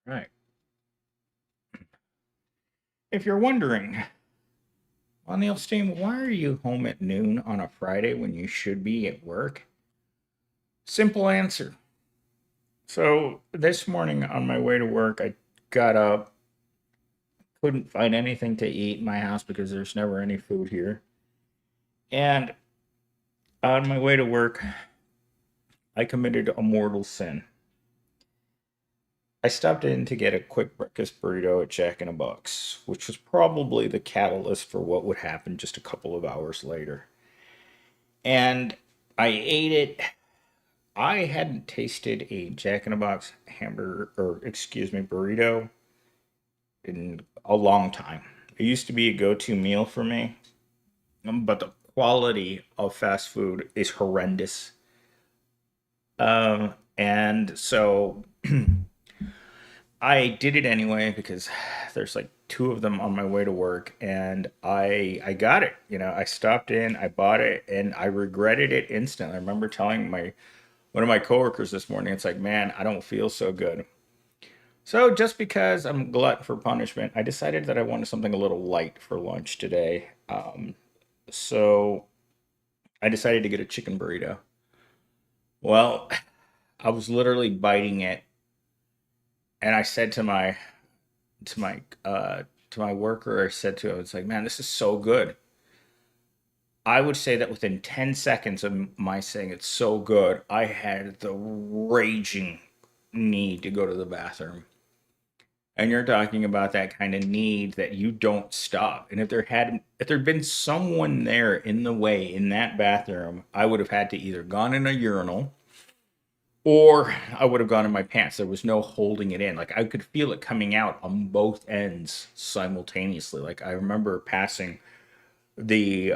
Right. If you're wondering, well, Neil Steen, why are you home at noon on a Friday when you should be at work? Simple answer. So this morning on my way to work, I got up, couldn't find anything to eat in my house because there's never any food here. And on my way to work, I committed a mortal sin. I stopped in to get a quick breakfast burrito at Jack in a Box, which was probably the catalyst for what would happen just a couple of hours later. And I ate it. I hadn't tasted a Jack in a Box hamburger, or excuse me, burrito in a long time. It used to be a go to meal for me, but the quality of fast food is horrendous. And so I did it anyway because there's like two of them on my way to work, and I got it. I stopped in, I bought it, and I regretted it instantly. I remember telling my one of my coworkers this morning, it's like, man, I don't feel so good. So just because I'm glutton for punishment, I decided that I wanted something a little light for lunch today. So I decided to get a chicken burrito. Well, I was literally biting it, and I said to my to my worker, I said to him, it's like, man, this is so good. I would say that within 10 seconds of my saying it's so good, I had the raging need to go to the bathroom. And you're talking about that kind of need that you don't stop. And if there'd been someone there in the way in that bathroom, I would have had to either gone in a urinal or I would have gone in my pants. There was no holding it in. Like I could feel it coming out on both ends simultaneously. Like I remember passing the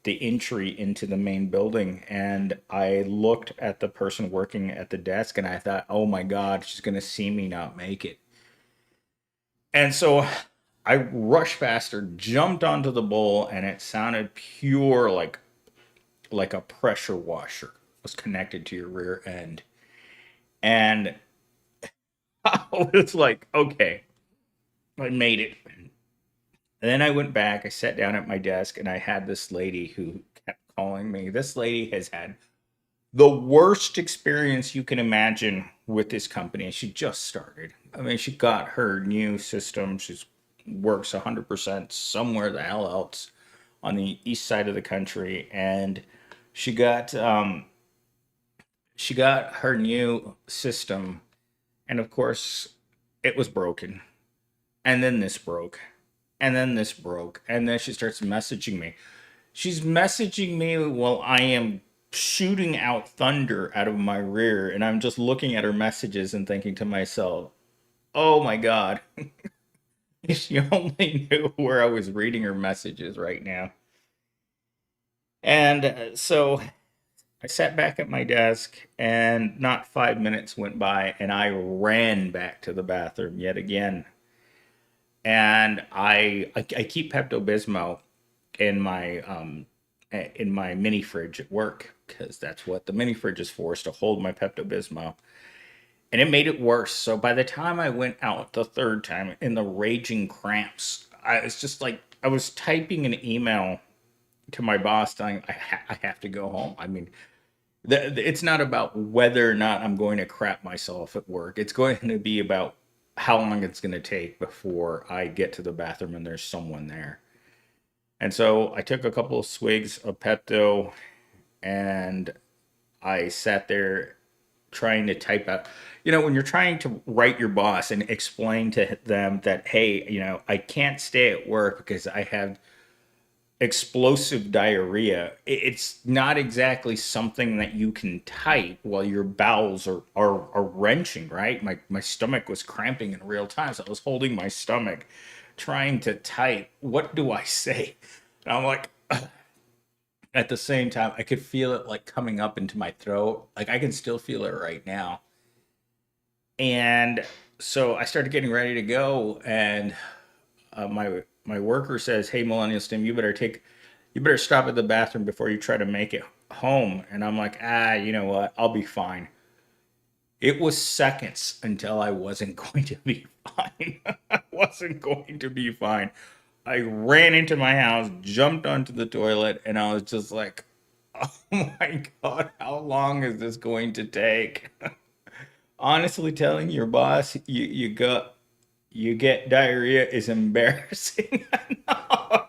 entry into the main building, and I looked at the person working at the desk, and I thought, "Oh my God, she's gonna see me not make it." And so I rushed faster, jumped onto the bowl, and it sounded pure like a pressure washer was connected to your rear end. And I was like, okay, I made it. And then I went back, I sat down at my desk, and I had this lady who kept calling me. This lady has had the worst experience you can imagine with this company. She just started. I mean, she got her new system. She's works 100% somewhere the hell else on the east side of the country, and she got um, she got her new system, and of course, it was broken. And then this broke, and then this broke, and then she starts messaging me. She's messaging me while I am shooting out thunder out of my rear, and I'm just looking at her messages and thinking to myself, "Oh my God, if she only knew where I was reading her messages right now." And so I sat back at my desk, and not 5 minutes went by, and I ran back to the bathroom yet again. And I keep Pepto Bismol in my mini fridge at work because that's what the mini fridge is for, is to hold my Pepto Bismol. And it made it worse. So by the time I went out the third time in the raging cramps, I was just like I was typing an email to my boss saying I have to go home. I mean, it's not about whether or not I'm going to crap myself at work. It's going to be about how long it's going to take before I get to the bathroom and there's someone there. And so I took a couple of swigs of Pepto, and I sat there trying to type out. When you're trying to write your boss and explain to them that, hey, I can't stay at work because I have explosive diarrhea, it's not exactly something that you can type while your bowels are wrenching, right? My stomach was cramping in real time, so I was holding my stomach trying to type, what do I say? And I'm like, at the same time, I could feel it like coming up into my throat. Like I can still feel it right now. And so I started getting ready to go, and my worker says, "Hey, Millennial Stim, you better stop at the bathroom before you try to make it home." And I'm like, you know what? I'll be fine. It was seconds until I wasn't going to be fine. I wasn't going to be fine. I ran into my house, jumped onto the toilet, and I was just like, oh my God, how long is this going to take? Honestly, telling your boss you get diarrhea is embarrassing enough.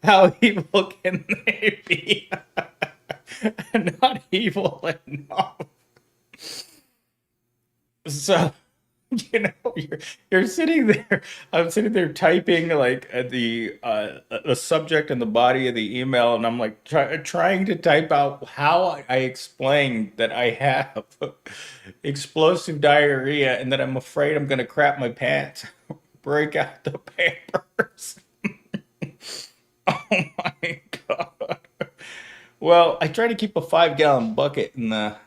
How evil can they be? Not evil enough. So, you're sitting there. I'm sitting there typing like the subject and the body of the email, and I'm like trying to type out how I explain that I have explosive diarrhea and that I'm afraid I'm gonna crap my pants, break out the papers. Oh my God. Well, I try to keep a 5 gallon bucket in the.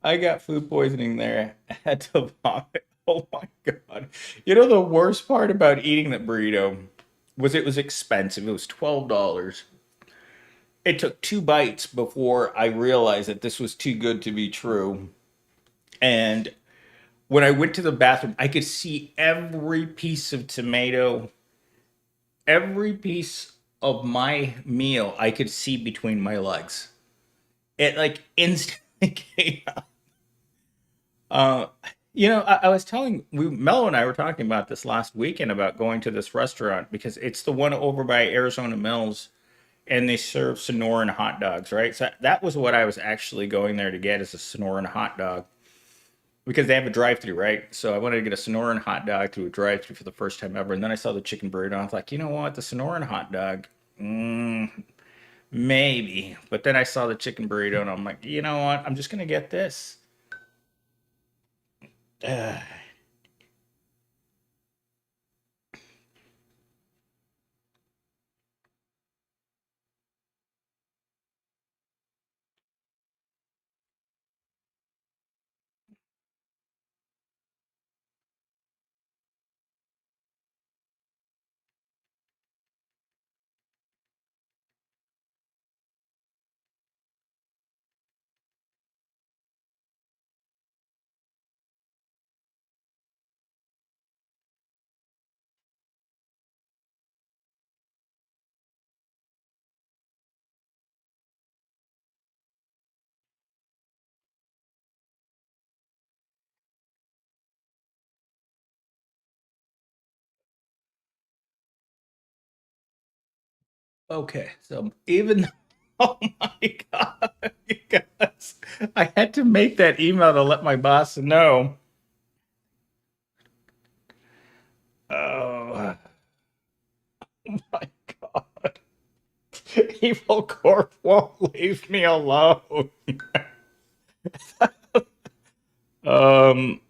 I got food poisoning there. I had to vomit. Oh my God. You know, the worst part about eating that burrito was it was expensive. It was $12. It took 2 bites before I realized that this was too good to be true. And when I went to the bathroom, I could see every piece of tomato, every piece of my meal I could see between my legs. It like instantly came out. Uh, I was telling Mello and I were talking about this last weekend about going to this restaurant because it's the one over by Arizona Mills, and they serve Sonoran hot dogs, right? So that was what I was actually going there to get is a Sonoran hot dog because they have a drive-through, right? So I wanted to get a Sonoran hot dog through a drive-through for the first time ever, and then I saw the chicken burrito. And I was like, you know what, the Sonoran hot dog, maybe. But then I saw the chicken burrito, and I'm like, you know what, I'm just gonna get this. Uh, Okay, so even oh my God, you guys, I had to make that email to let my boss know. Oh my God, Evil Corp won't leave me alone. Um,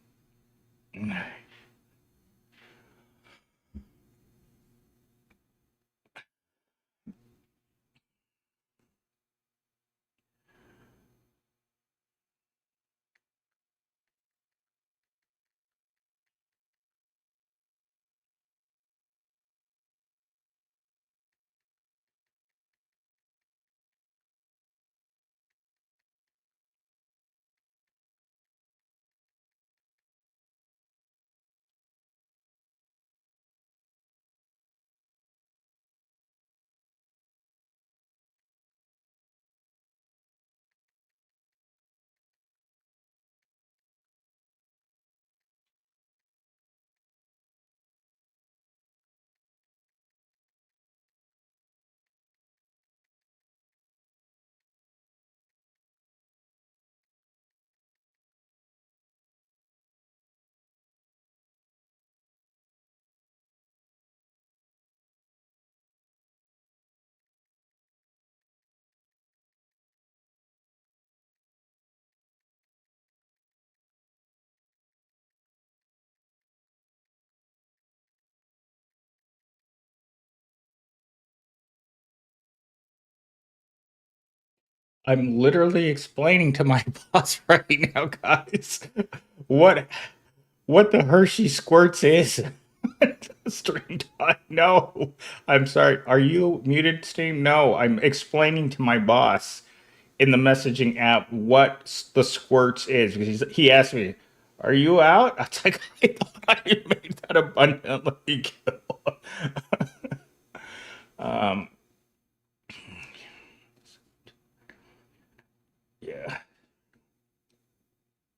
I'm literally explaining to my boss right now, guys, what what the Hershey squirts is. Stream time. No, I'm sorry. Are you muted, Stream? No, I'm explaining to my boss in the messaging app what the squirts is because he asked me, "Are you out?" I was like, "I thought I made that abundantly clear." Um, yeah.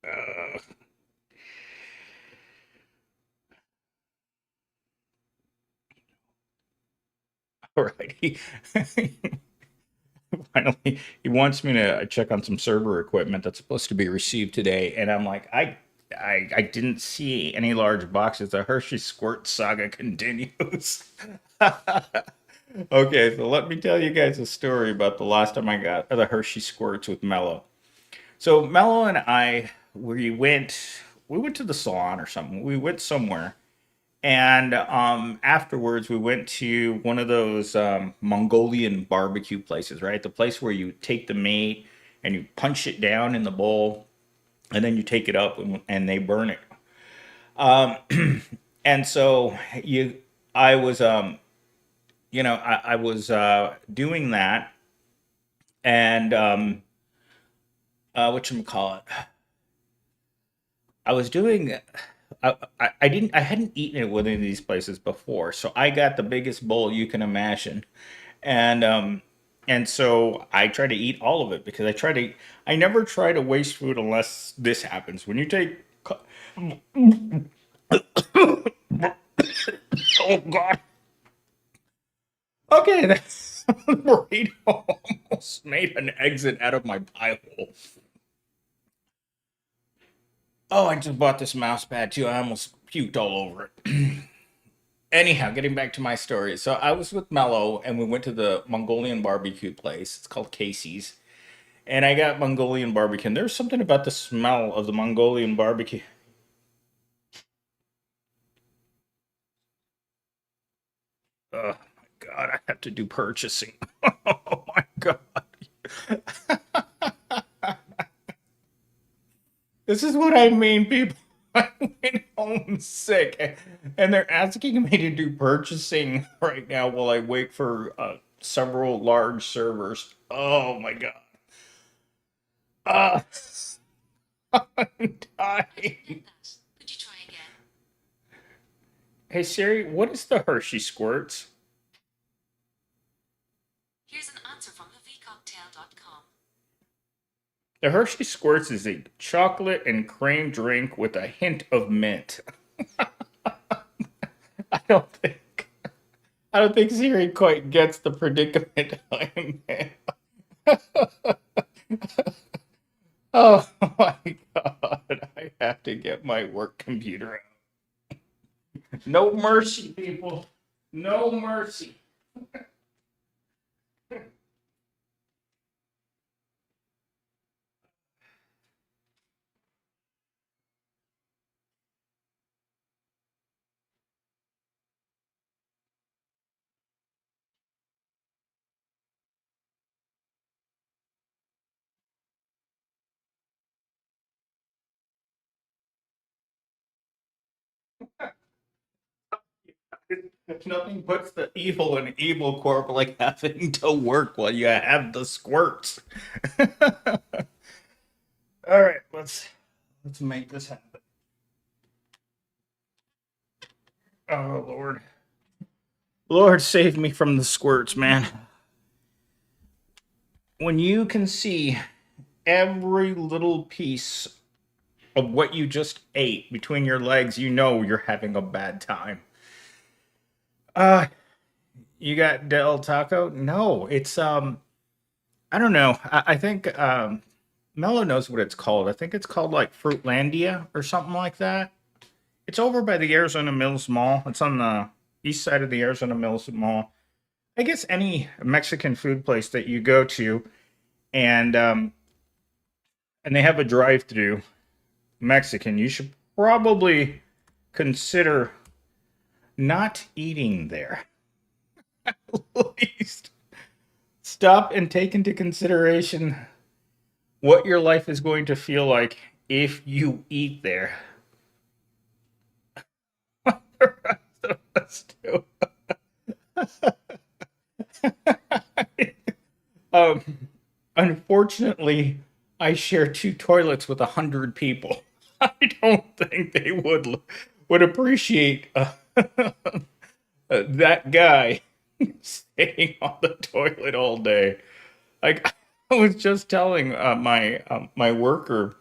Uh, all right. Finally, he wants me to check on some server equipment that's supposed to be received today, and I'm like, I didn't see any large boxes. The Hershey Squirt saga continues. Okay, so let me tell you guys a story about the last time I got the Hershey Squirts with Mello. So Mello and I, we went to the salon or something. We went somewhere, and afterwards, we went to one of those Mongolian barbecue places, right? The place where you take the meat and you punch it down in the bowl, and then you take it up and they burn it. Um, and so I was, I was doing that, and what call it? I was doing. I hadn't eaten at one of these places before, so I got the biggest bowl you can imagine, and so I try to eat all of it because I never try to waste food unless this happens. When you take, oh God, okay, that's burrito almost made an exit out of my pie hole. Oh, I just bought this mouse pad too. I almost puked all over it. Anyhow, getting back to my story. So I was with Mello and we went to the Mongolian barbecue place. It's called Casey's. And I got Mongolian barbecue. And there's something about the smell of the Mongolian barbecue. Oh my God, I have to do purchasing. Oh my God. This is what I mean, people. I went home sick and they're asking me to do purchasing right now while I wait for several large servers. Oh my God. Uh, I'm dying. Hey Siri, what is the Hershey Squirts? The Hershey Squirts is a chocolate and cream drink with a hint of mint. I don't think I don't think Siri quite gets the predicament I'm in. Oh my God, I have to get my work computer out. No mercy, people. No mercy. Nothing puts the evil in evil corp like having to work while you have the squirts. All right, let's make this happen. Oh Lord, Lord, save me from the squirts, man. When you can see every little piece of what you just ate between your legs, you know you're having a bad time. Uh, you got Del Taco? No, it's I don't know. I think Mello knows what it's called. I think it's called like Fruitlandia or something like that. It's over by the Arizona Mills Mall. It's on the east side of the Arizona Mills Mall. I guess any Mexican food place that you go to, and they have a drive-through Mexican, you should probably consider not eating there. At least stop and take into consideration what your life is going to feel like if you eat there. does too. um, Unfortunately, I share two toilets with 100 people. I don't think they would appreciate that guy staying on the toilet all day. Like I was just telling my worker,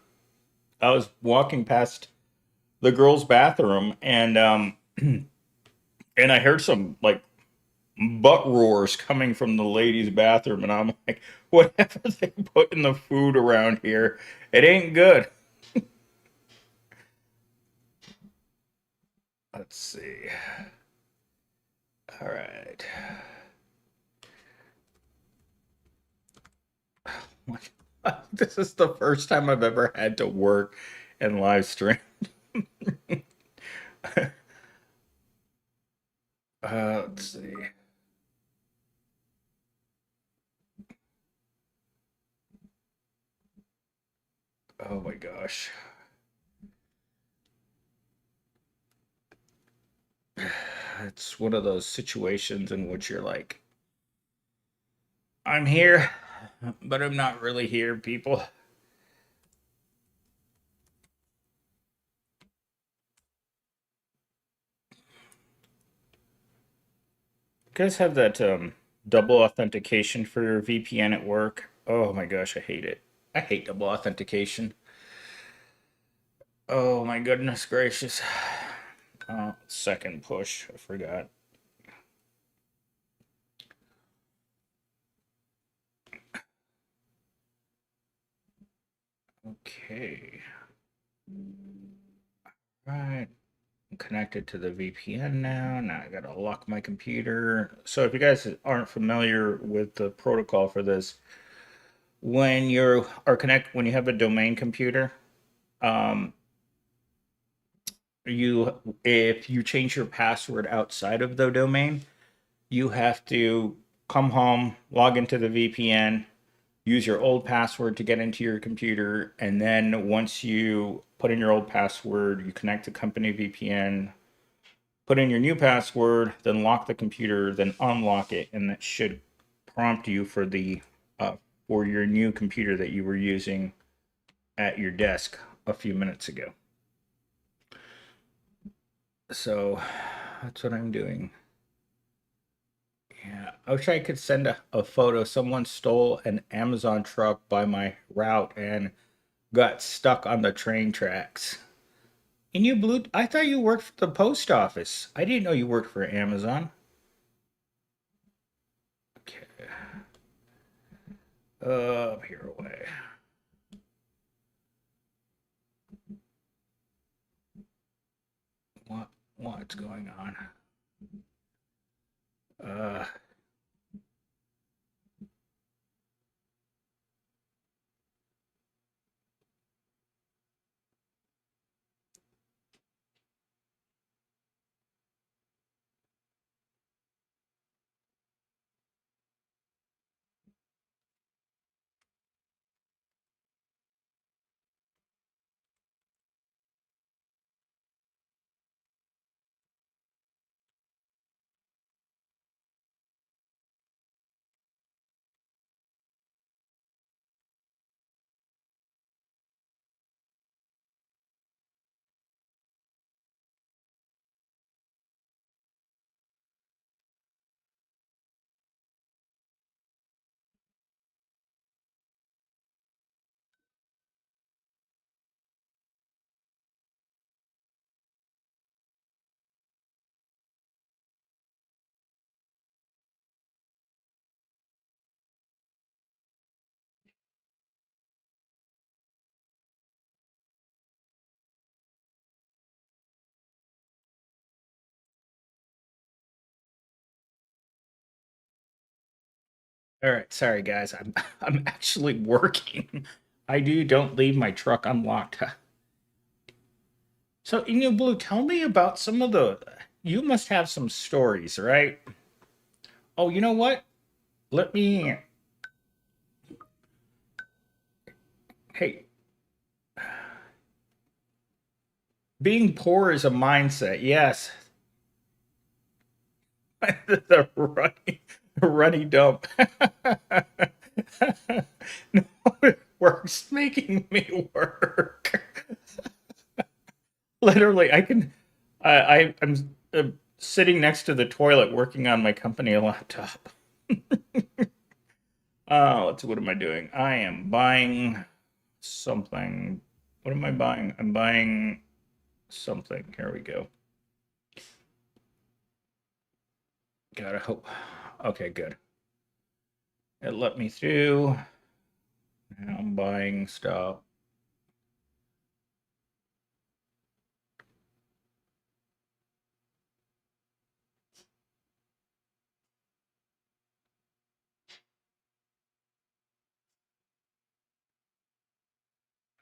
I was walking past the girls' bathroom and I heard some like butt roars coming from the ladies' bathroom, and I'm like, whatever they put in the food around here, it ain't good. Let's see. All right. This is the first time I've ever had to work and live stream. Let's see. Oh my gosh. It's one of those situations in which you're like, I'm here, but I'm not really here, people. You guys have that double authentication for your VPN at work? Oh my gosh, I hate it. I hate double authentication. Oh my goodness gracious. Oh, second push. I forgot. Okay. Right. I'm connected to the VPN now. Now I gotta lock my computer. So if you guys aren't familiar with the protocol for this, when you have a domain computer, um, you if you change your password outside of the domain, you have to come home, log into the VPN, use your old password to get into your computer, and then once you put in your old password, you connect to company VPN, put in your new password, then lock the computer, then unlock it, and that should prompt you for your new computer that you were using at your desk a few minutes ago. So that's what I'm doing. Yeah, I wish I could send a photo. Someone stole an Amazon truck by my route and got stuck on the train tracks. And I thought you worked for the post office. I didn't know you worked for Amazon. Okay. Here away. What's going on? Uh, all right, sorry guys. I'm actually working. Don't leave my truck unlocked. So, Inyo Blue, tell me about some of the. You must have some stories, right? Oh, you know what? Let me. Hey, being poor is a mindset. Yes. The runny dump. No, it works making me work. Literally, I can. I'm sitting next to the toilet working on my company laptop. Let's see. What am I doing? I am buying something. What am I buying? I'm buying something. Here we go. Gotta hope. Okay, good. It let me through. Now I'm buying stuff.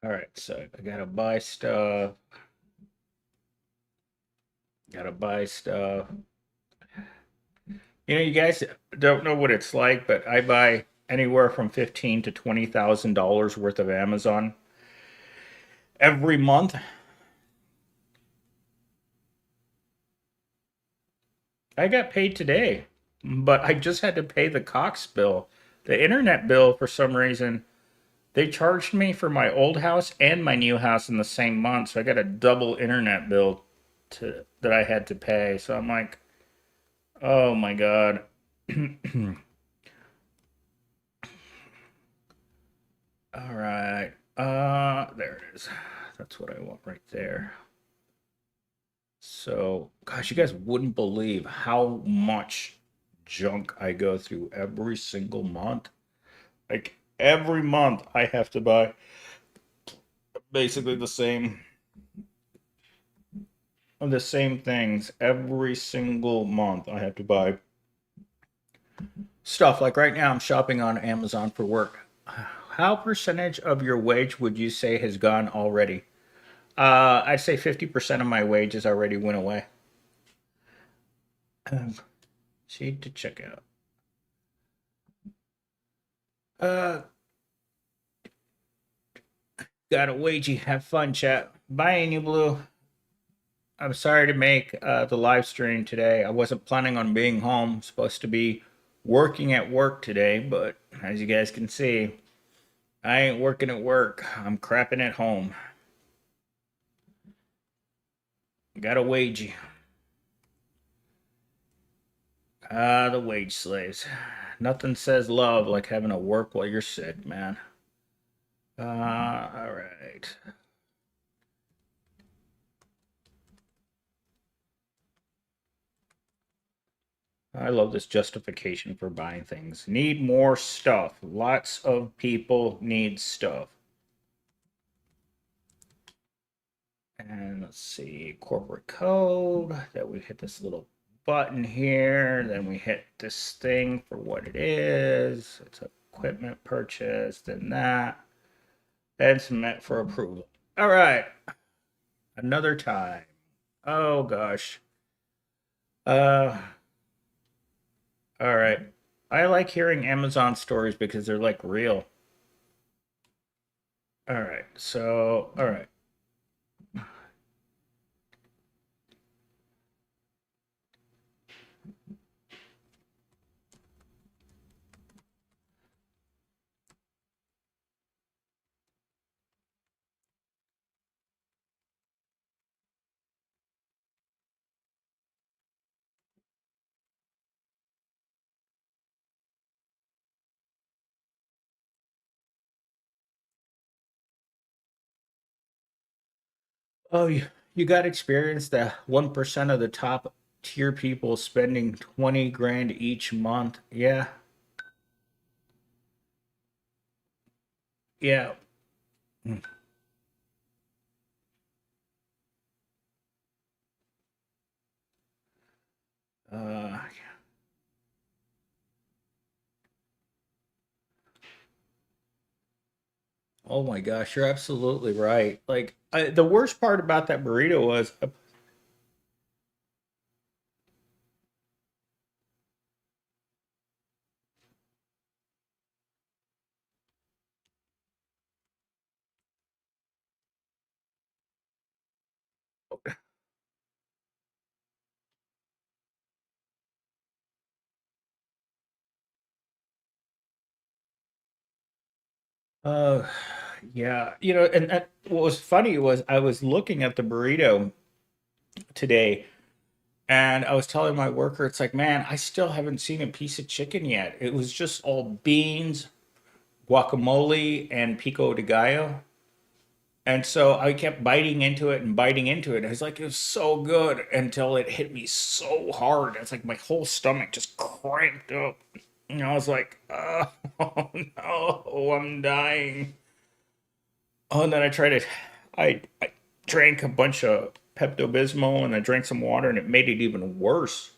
All right, so I gotta buy stuff. Gotta buy stuff. You guys don't know what it's like, but I buy anywhere from 15 to $20,000 worth of Amazon every month. I got paid today, but I just had to pay the Cox bill. The internet bill, for some reason, they charged me for my old house and my new house in the same month, so I got a double internet bill that I had to pay. So I'm like, oh my god. All right. There it is. That's what I want right there. So, gosh, you guys wouldn't believe how much junk I go through every single month. Like every month I have to buy basically the same things every single month. I have to buy stuff. Like right now I'm shopping on Amazon for work. How percentage of your wage would you say has gone already? I'd say 50% of my wages already went away. Um, See to check out. Uh, got a wagey. Have fun, chat. Bye, New Blue. I'm sorry to make the live stream today. I wasn't planning on being home. Supposed to be working at work today, but as you guys can see, I ain't working at work. I'm crapping at home. Got a wagey. The wage slaves. Nothing says love like having to work while you're sick, man. All right. I love this justification for buying things. Need more stuff. Lots of people need stuff. And let's see, corporate code. That we hit this little button here. Then we hit this thing for what it is. It's equipment purchase, then that. And submit for approval. All right. Another time. Oh gosh. Uh all right. I like hearing Amazon stories because they're like real. All right. So, all right. Oh, you got experience that 1% of the top tier people spending 20 grand each month. Yeah. Yeah. Mm. Uh, oh my gosh, you're absolutely right. Like the worst part about that burrito was Uh, yeah, and what was funny was I was looking at the burrito today, and I was telling my worker, it's like, man, I still haven't seen a piece of chicken yet. It was just all beans, guacamole, and pico de gallo. And so I kept biting into it and biting into it. I was like, it was so good until it hit me so hard. It's like my whole stomach just cranked up. And I was like, oh, no, I'm dying. Oh, and then I drank a bunch of Pepto Bismol and I drank some water and it made it even worse.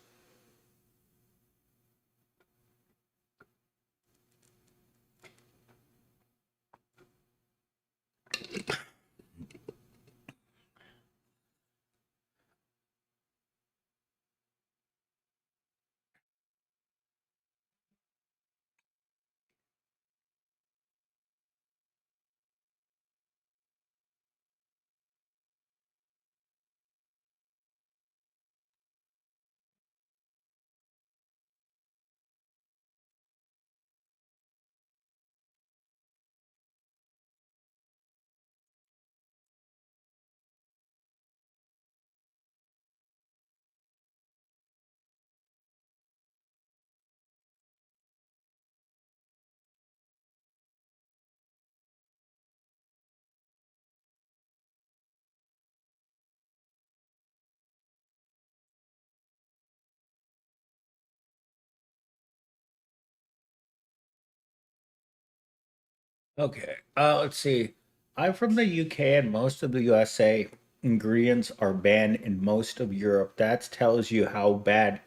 Okay, let's see. I'm from the UK and most of the USA ingredients are banned in most of Europe. That tells you how bad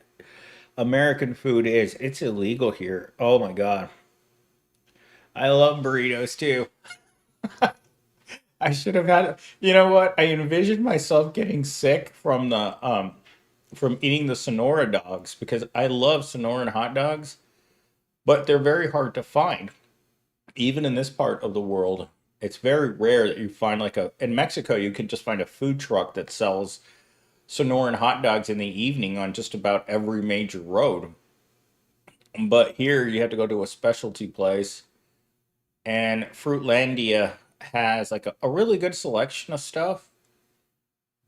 American food is. It's illegal here. Oh my God. I love burritos too. I should have had, you know what? I envisioned myself getting sick from eating the Sonora dogs because I love Sonoran hot dogs, but they're very hard to find. Even in this part of the world, it's very rare that you find like a in Mexico you can just find a food truck that sells Sonoran hot dogs in the evening on just about every major road. But here you have to go to a specialty place and Fruitlandia has like a really good selection of stuff.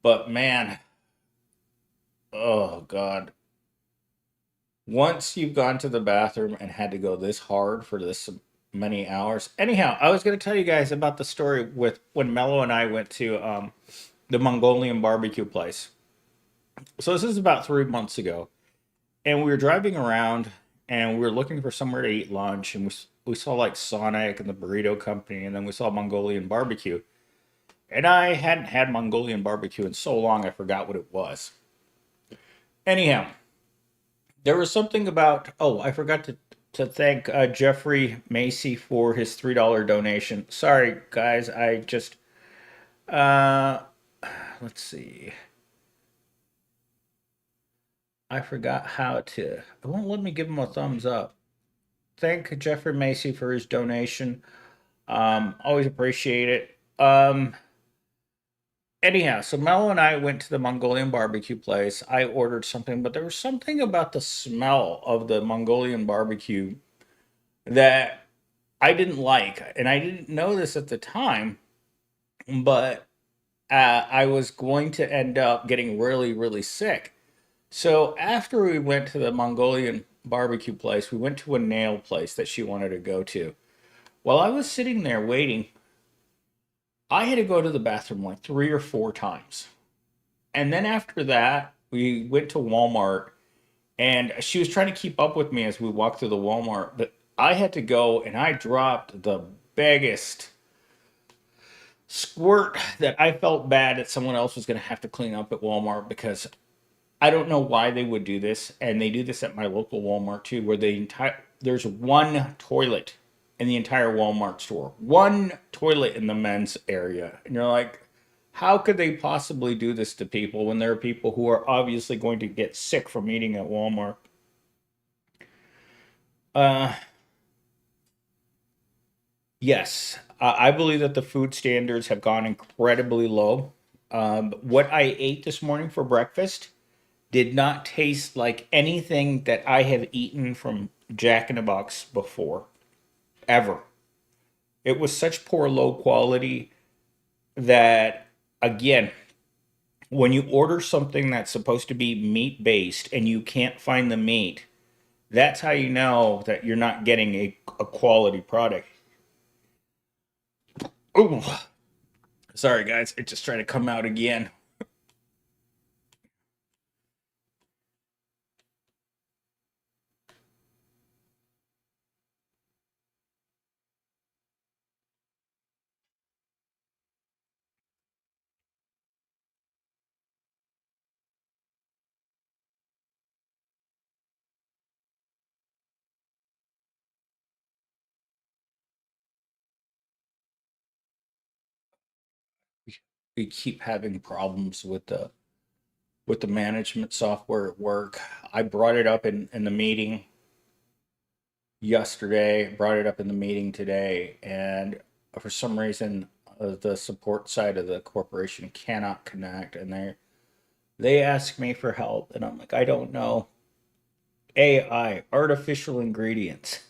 But man, oh God. Once you've gone to the bathroom and had to go this hard for this many hours. Anyhow, I was going to tell you guys about the story with when Mello and I went to the Mongolian barbecue place. So this is about 3 months ago, and we were driving around and we were looking for somewhere to eat lunch, and we saw like Sonic and the Burrito Company, and then we saw Mongolian barbecue. And I hadn't had Mongolian barbecue in so long I forgot what it was. Anyhow, there was something about I forgot to thank Jeffrey Macy for his $3 donation. Sorry guys, I just uh let's see. I forgot how to. It won't let me give him a thumbs up. Thank Jeffrey Macy for his donation. Always appreciate it. Anyhow, so Mel and I went to the Mongolian barbecue place. I ordered something, but there was something about the smell of the Mongolian barbecue that I didn't like, and I didn't know this at the time, but I was going to end up getting really, really sick. So after we went to the Mongolian barbecue place, we went to a nail place that she wanted to go to. While I was sitting there waiting, I had to go to the bathroom like 3 or 4 times. And then after that, we went to Walmart and she was trying to keep up with me as we walked through the Walmart, but I had to go and I dropped the biggest squirt that I felt bad that someone else was going to have to clean up at Walmart because I don't know why they would do this, and they do this at my local Walmart too, where there's one toilet in the entire Walmart store, one toilet in the men's area, and you're like, how could they possibly do this to people when there are people who are obviously going to get sick from eating at Walmart? Uh, yes, I believe that the food standards have gone incredibly low. What I ate this morning for breakfast did not taste like anything that I have eaten from Jack in the Box before, ever. It was such poor, low quality that, again, when you order something that's supposed to be meat based and you can't find the meat, that's how you know that you're not getting a quality product. Oh, sorry guys, it just tried to come out again. We keep having problems with the management software at work. I brought it up in the meeting yesterday, brought it up in the meeting today, and for some reason, the support side of the corporation cannot connect, and they ask me for help, and I'm like, I don't know. AI, artificial ingredients.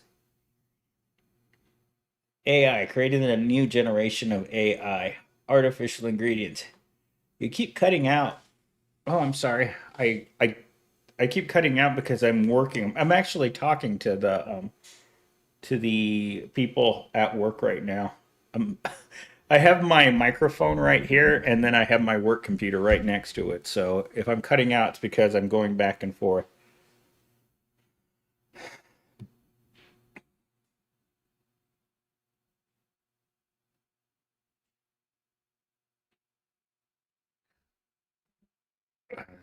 AI, creating a new generation of AI, artificial ingredients. You keep cutting out. Oh, I'm sorry. I keep cutting out because I'm working. I'm actually talking to the people at work right now. Um, I have my microphone right here, and then I have my work computer right next to it. So if I'm cutting out, it's because I'm going back and forth.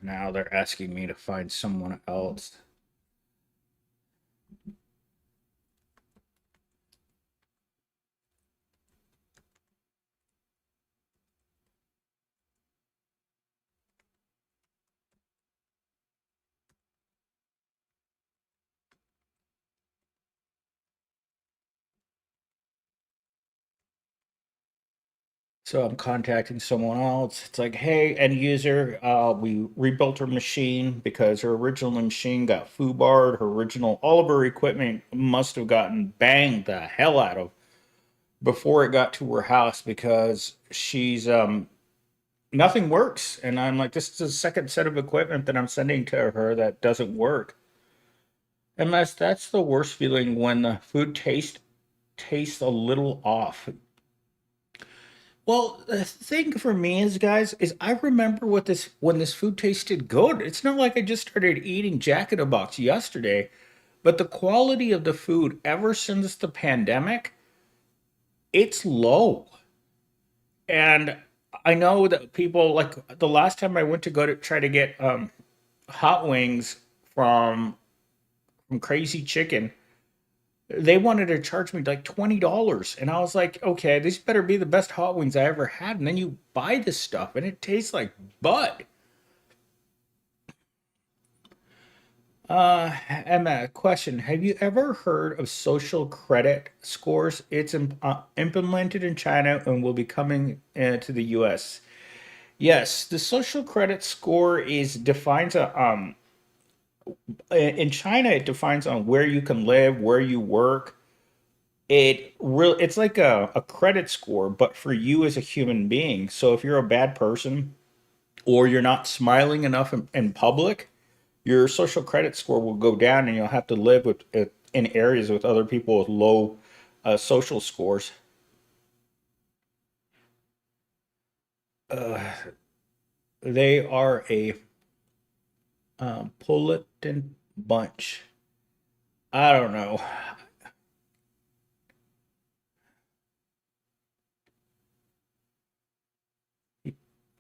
Now they're asking me to find someone else. So I'm contacting someone else. It's like, hey, end user, we rebuilt her machine because her original machine got foobarred. Her original, all of her equipment must have gotten banged the hell out of before it got to her house because she's nothing works. And I'm like, this is the second set of equipment that I'm sending to her that doesn't work. And that's the worst feeling when the food tastes a little off. Well, the thing for me is, guys, is I remember what this when this food tasted good. It's not like I just started eating Jack in a Box yesterday, but the quality of the food ever since the pandemic, it's low. And I know that people like the last time I went to go to try to get hot wings from from Crazy Chicken, they wanted to charge me like $20, and I was like, okay, these better be the best hot wings I ever had. And then you buy this stuff and it tastes like bud. Emma, question: have you ever heard of social credit scores? It's implemented in China and will be coming to the U.S. Yes, the social credit score is defines a in China it defines on where you can live, where you work. It's like a credit score, but for you as a human being. So if you're a bad person or you're not smiling enough in public, your social credit score will go down, and you'll have to live with in areas with other people with low social scores. Uh, they are a Politan bunch. I don't know.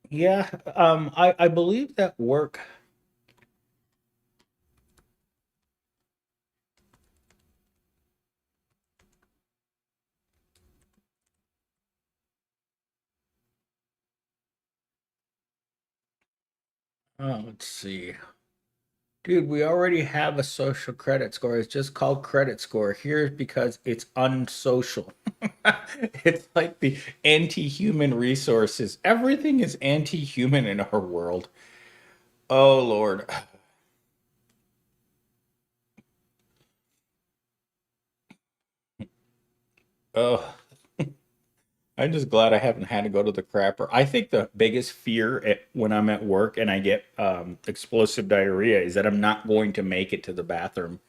Yeah, I believe that work. Let's see. Dude, we already have a social credit score. It's just called credit score here because it's unsocial. It's like the anti-human resources. Everything is anti-human in our world. Oh Lord. Oh. I'm just glad I haven't had to go to the crapper. I think the biggest fear when I'm at work and I get explosive diarrhea is that I'm not going to make it to the bathroom.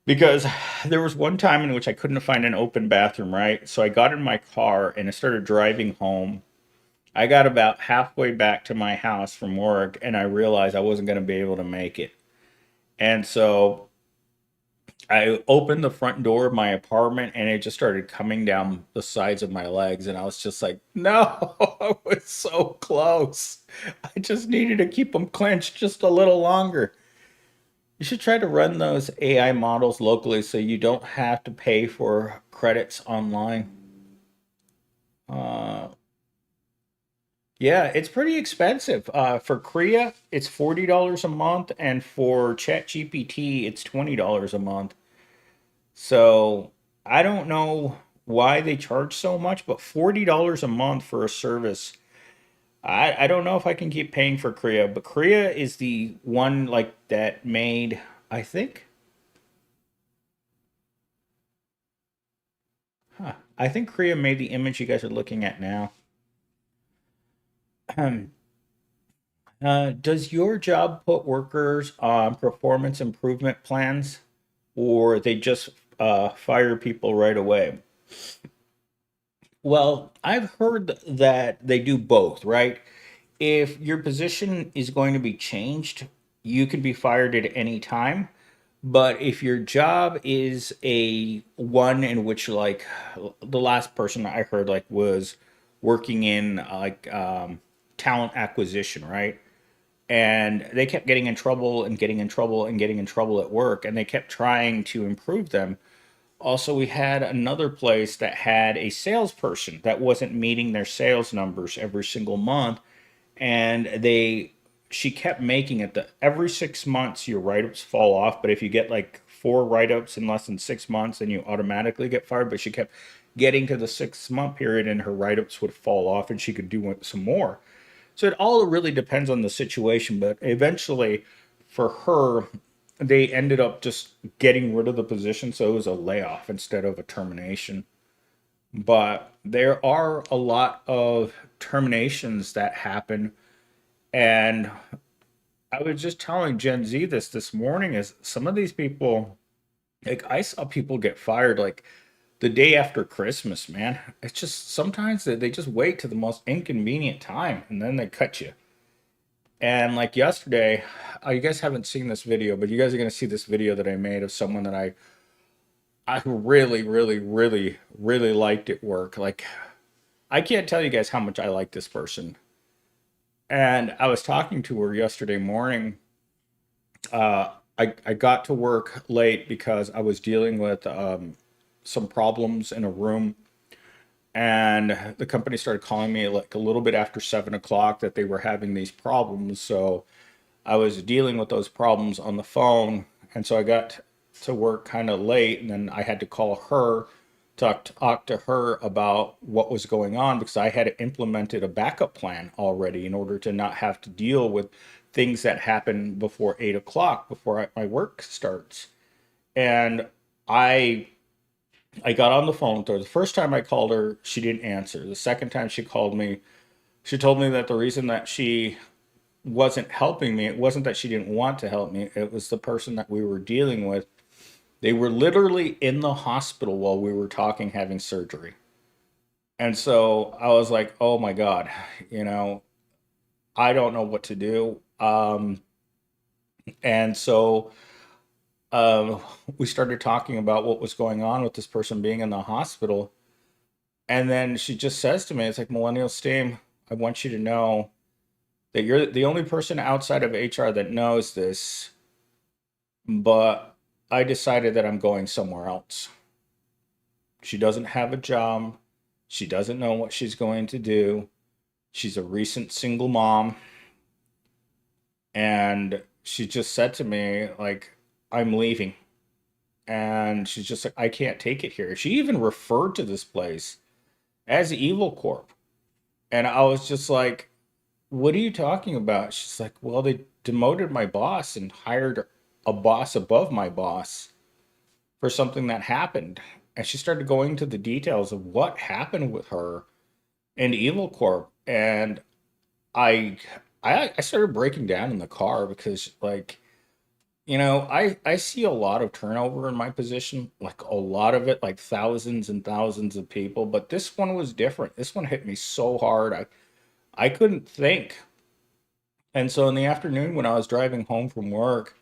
Because there was one time in which I couldn't find an open bathroom, right? So I got in my car and I started driving home. I got about halfway back to my house from work and I realized I wasn't going to be able to make it. And so I opened the front door of my apartment and it just started coming down the sides of my legs. And I was just like, no, I was so close. I just needed to keep them clenched just a little longer. You should try to run those AI models locally so you don't have to pay for credits online. Uh, yeah, it's pretty expensive. For Korea, it's $40 a month, and for ChatGPT, it's $20 a month. So I don't know why they charge so much, but $40 a month for a service. I don't know if I can keep paying for Korea, but Korea is the one like that made, I think, I think Korea made the image you guys are looking at now. Does your job put workers on performance improvement plans, or they just fire people right away? Well, I've heard that they do both, right? If your position is going to be changed, you can be fired at any time. But if your job is a one in which, like, the last person I heard, like, was working in talent acquisition, right? And they kept getting in trouble and getting in trouble and getting in trouble at work, and they kept trying to improve them. Also, we had another place that had a salesperson that wasn't meeting their sales numbers every single month, and they she kept making it that every 6 months your write-ups fall off, but if you get like four write-ups in less than 6 months, then you automatically get fired. But she kept getting to the 6 month period and her write-ups would fall off and she could do some more. So it all really depends on the situation, but eventually for her they ended up just getting rid of the position, so it was a layoff instead of a termination. But there are a lot of terminations that happen, and I was just telling Gen Z this morning is some of these people, like I saw people get fired like the day after Christmas, man. It's just sometimes they just wait to the most inconvenient time and then they cut you. And like yesterday, you guys haven't seen this video, but you guys are gonna see this video that I made of someone that I really, really, really, really liked at work. Like I can't tell you guys how much I like this person. And I was talking to her yesterday morning. I got to work late because I was dealing with some problems in a room, and the company started calling me like a little bit after 7 o'clock that they were having these problems. So I was dealing with those problems on the phone, and so I got to work kind of late, and then I had to call her, talk to her about what was going on because I had implemented a backup plan already in order to not have to deal with things that happen before 8 o'clock before my work starts. And I I got on the phone with her. The first time I called her, she didn't answer. The second time she called me, she told me that the reason that she wasn't helping me, it wasn't that she didn't want to help me, it was the person that we were dealing with. They were literally in the hospital while we were talking, having surgery. And so I was like, oh my God, you know, I don't know what to do. And so um, we started talking about what was going on with this person being in the hospital. And then she just says to me, it's like, Millennial Steam, I want you to know that you're the only person outside of HR that knows this, but I decided that I'm going somewhere else. She doesn't have a job. She doesn't know what she's going to do. She's a recent single mom. And she just said to me, like, I'm leaving. And she's just like, I can't take it here. She even referred to this place as Evil Corp. And I was just like, what are you talking about? She's like, well, they demoted my boss and hired a boss above my boss for something that happened. and she started going into the details of what happened with her and Evil Corp. And I I started breaking down in the car because like, I see a lot of turnover in my position, like a lot of it, like thousands and thousands of people, but this one was different. This one hit me so hard. I couldn't think. And so in the afternoon when I was driving home from work,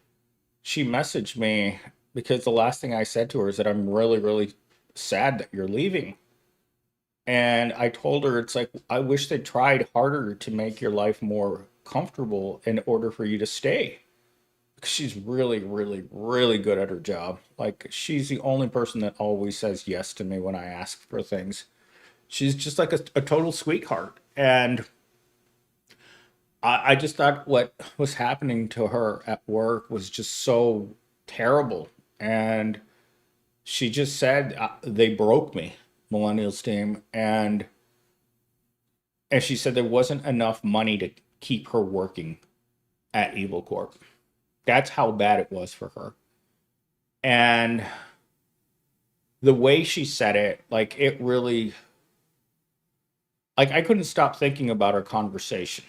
she messaged me because the last thing I said to her is that I'm really, really sad that you're leaving. And I told her, it's like, I wish they tried harder to make your life more comfortable in order for you to stay. Because she's really, really, really good at her job. Like, she's the only person that always says yes to me when I ask for things. She's just like a total sweetheart. And I just thought what was happening to her at work was just so terrible. And she just said, they broke me, Millennials team. And she said there wasn't enough money to keep her working at Evil Corp. That's how bad it was for her. And the way she said it, like it really, like I couldn't stop thinking about our conversation.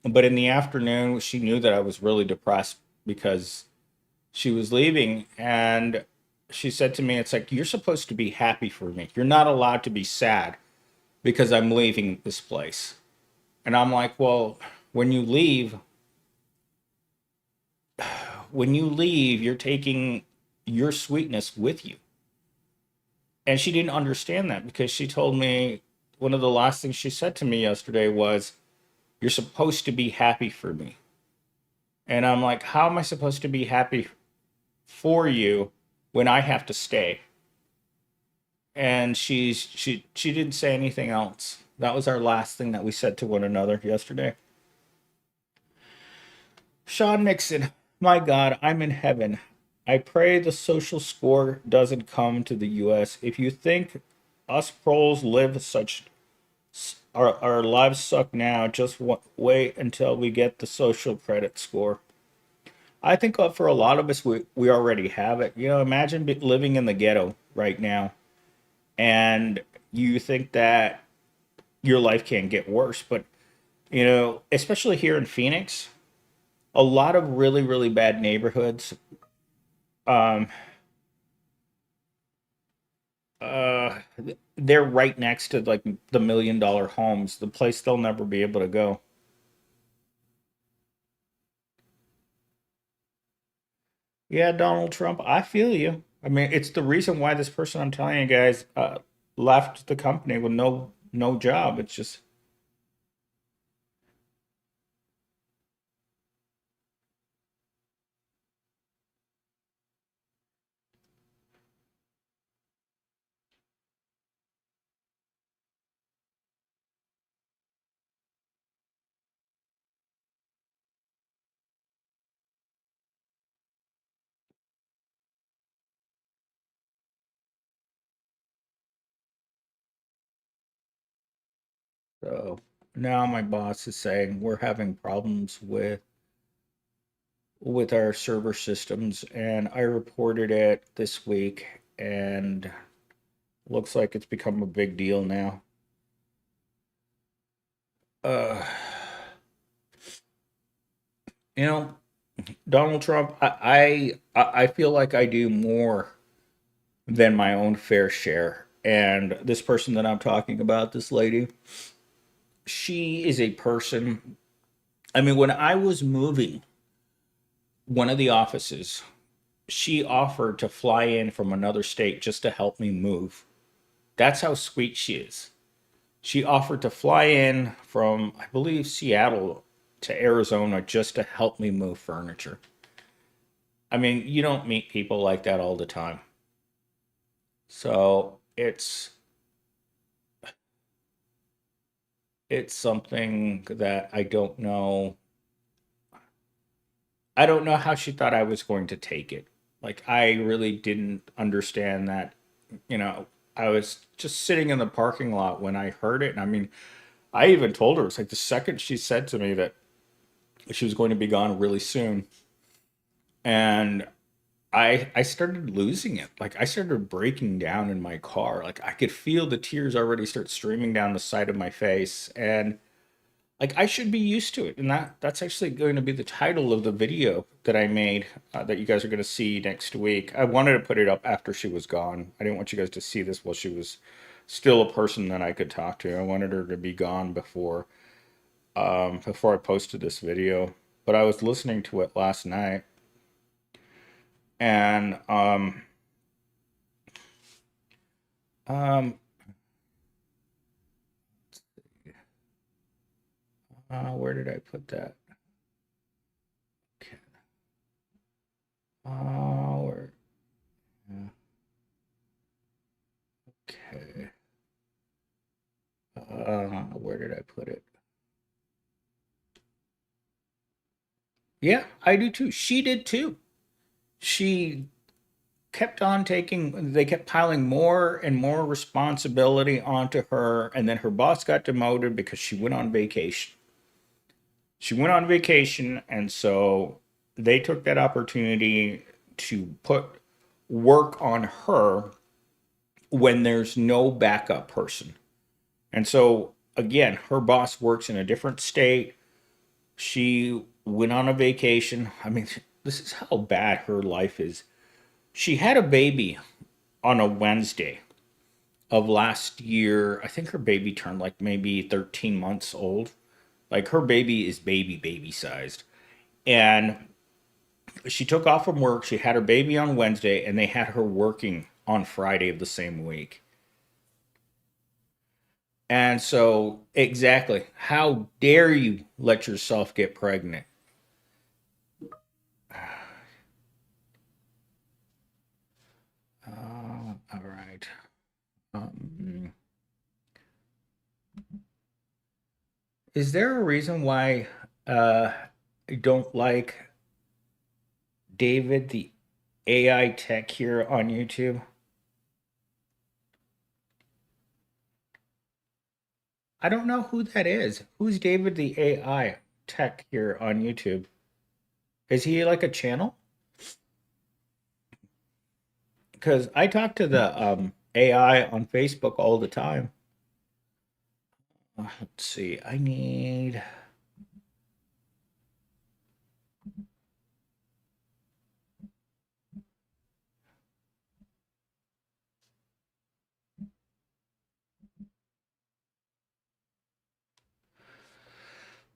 But in the afternoon, she knew that I was really depressed because she was leaving. And she said to me, it's like, you're supposed to be happy for me. You're not allowed to be sad because I'm leaving this place. And I'm like, well, when you leave, you're taking your sweetness with you. And she didn't understand that because she told me one of the last things she said to me yesterday was, you're supposed to be happy for me. And I'm like, how am I supposed to be happy for you when I have to stay? And she didn't say anything else. That was our last thing that we said to one another yesterday. Sean Nixon, my God, I'm in heaven. I pray the social score doesn't come to the US. If you think us proles live such our lives suck now, just wait until we get the social credit score. I think for a lot of us, we already have it. Imagine living in the ghetto right now and you think that your life can't get worse. But, especially here in Phoenix, a lot of really, really bad neighborhoods, um, uh, they're right next to like the $1 million homes, the place they'll never be able to go. Yeah, Donald Trump, I feel you. I mean, it's the reason why this person I'm telling you guys left the company with no job. It's just so now my boss is saying we're having problems with our server systems, and I reported it this week, and looks like it's become a big deal now. Uh, you know, Donald Trump, I feel like I do more than my own fair share. And this person that I'm talking about, this lady, she is a person. I mean, when I was moving one of the offices, she offered to fly in from another state just to help me move. That's how sweet she is. She offered to fly in from, I believe, Seattle to Arizona just to help me move furniture. I mean, you don't meet people like that all the time. So it's something that I don't know. I don't know how she thought I was going to take it. Like I really didn't understand that, you know, I was just sitting in the parking lot when I heard it. And I mean, I even told her, it's like the second she said to me that she was going to be gone really soon. And I started losing it. Like I started breaking down in my car. Like I could feel the tears already start streaming down the side of my face, and like I should be used to it. And that's actually going to be the title of the video that I made that you guys are going to see next week. I wanted to put it up after she was gone. I didn't want you guys to see this while she was still a person that I could talk to. I wanted her to be gone before I posted this video. But I was listening to it last night, and um where did I put that? Okay. Where? Okay. Where did I put it? Yeah, I do too. She did too. She kept on taking, they kept piling more and more responsibility onto her. And then her boss got demoted because she went on vacation. She went on vacation. And so they took that opportunity to put work on her when there's no backup person. And so, again, her boss works in a different state. She went on a vacation. I mean, this is how bad her life is. She had a baby on a Wednesday of last year. I think her baby turned like maybe 13 months old. Like her baby is baby sized. And she took off from work. She had her baby on Wednesday and they had her working on Friday of the same week. And so, exactly, how dare you let yourself get pregnant? All right. Um, is there a reason why I don't like David, the AI tech here on YouTube? I don't know who that is. Who's David, the AI tech here on YouTube? Is he like a channel? Because I talk to the AI on Facebook all the time. Let's see. I need.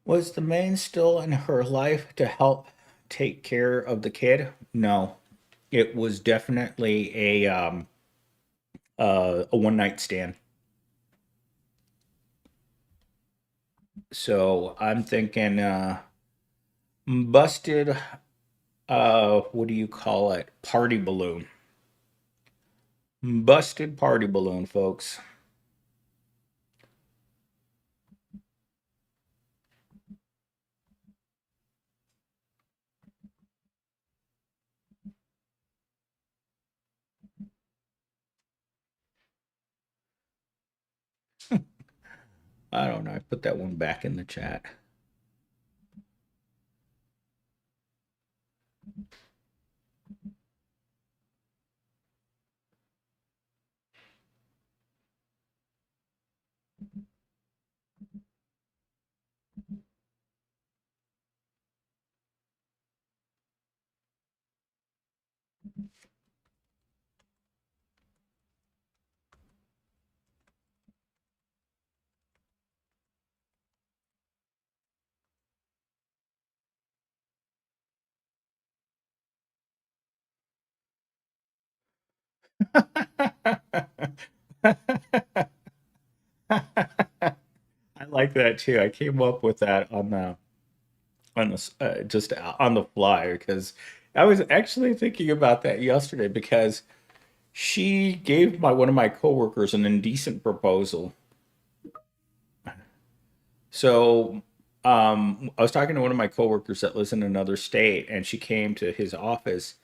Was the main still in her life to help take care of the kid? No, it was definitely a one night stand. So I'm thinking busted. What do you call it? Party balloon. Busted party balloon, folks. I don't know. I put that one back in the chat. I like that too. I came up with that on the just on the fly because I was actually thinking about that yesterday because she gave my one of my coworkers an indecent proposal. So I was talking to one of my coworkers that lives in another state, and she came to his office.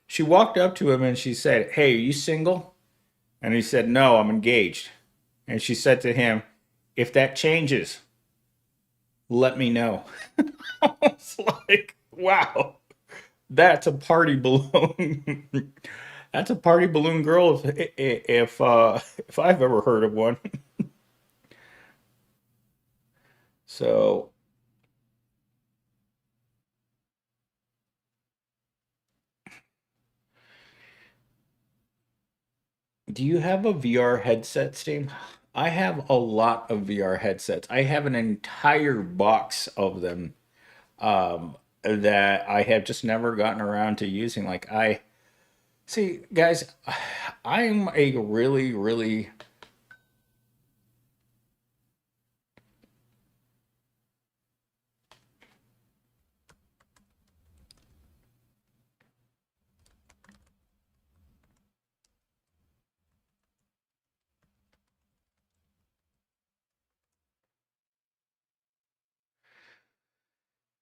She walked up to him and she said, "Hey, are you single?" And he said, "No, I'm engaged." And she said to him, "If that changes, let me know." I was like, wow. That's a party balloon. That's a party balloon girl if I've ever heard of one. So, do you have a VR headset, Steve? I have a lot of VR headsets. I have an entire box of them that I have just never gotten around to using. Like I see, guys, I'm a really.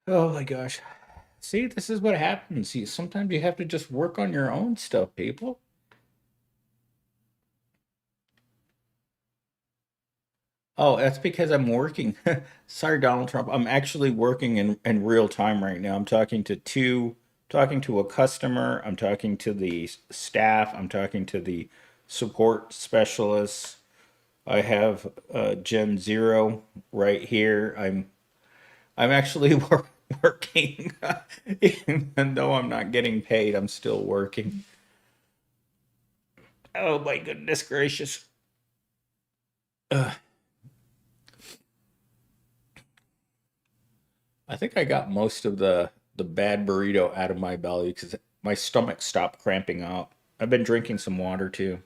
Oh my gosh. See, this is what happens. See, sometimes you have to just work on your own stuff, people. Oh, that's because I'm working. Sorry, Donald Trump. I'm actually working in real time right now. I'm talking to a customer. I'm talking to the staff. I'm talking to the support specialists. I have Gen Zero right here. I'm actually working, even though I'm not getting paid. I'm still working. Oh my goodness gracious! Ugh. I think I got most of the bad burrito out of my belly because my stomach stopped cramping up. I've been drinking some water too.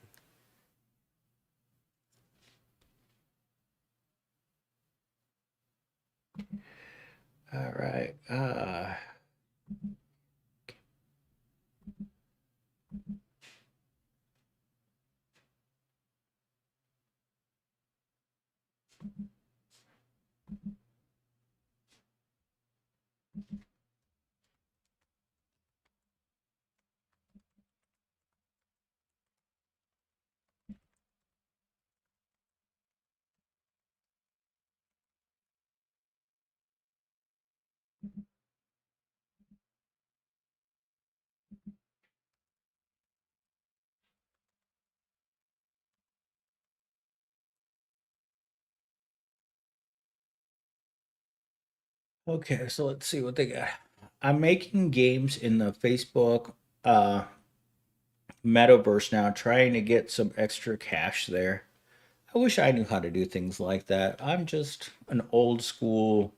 All right. Okay, so let's see what they got. I'm making games in the Facebook uh, metaverse now, trying to get some extra cash there. I wish I knew how to do things like that. I'm just an old school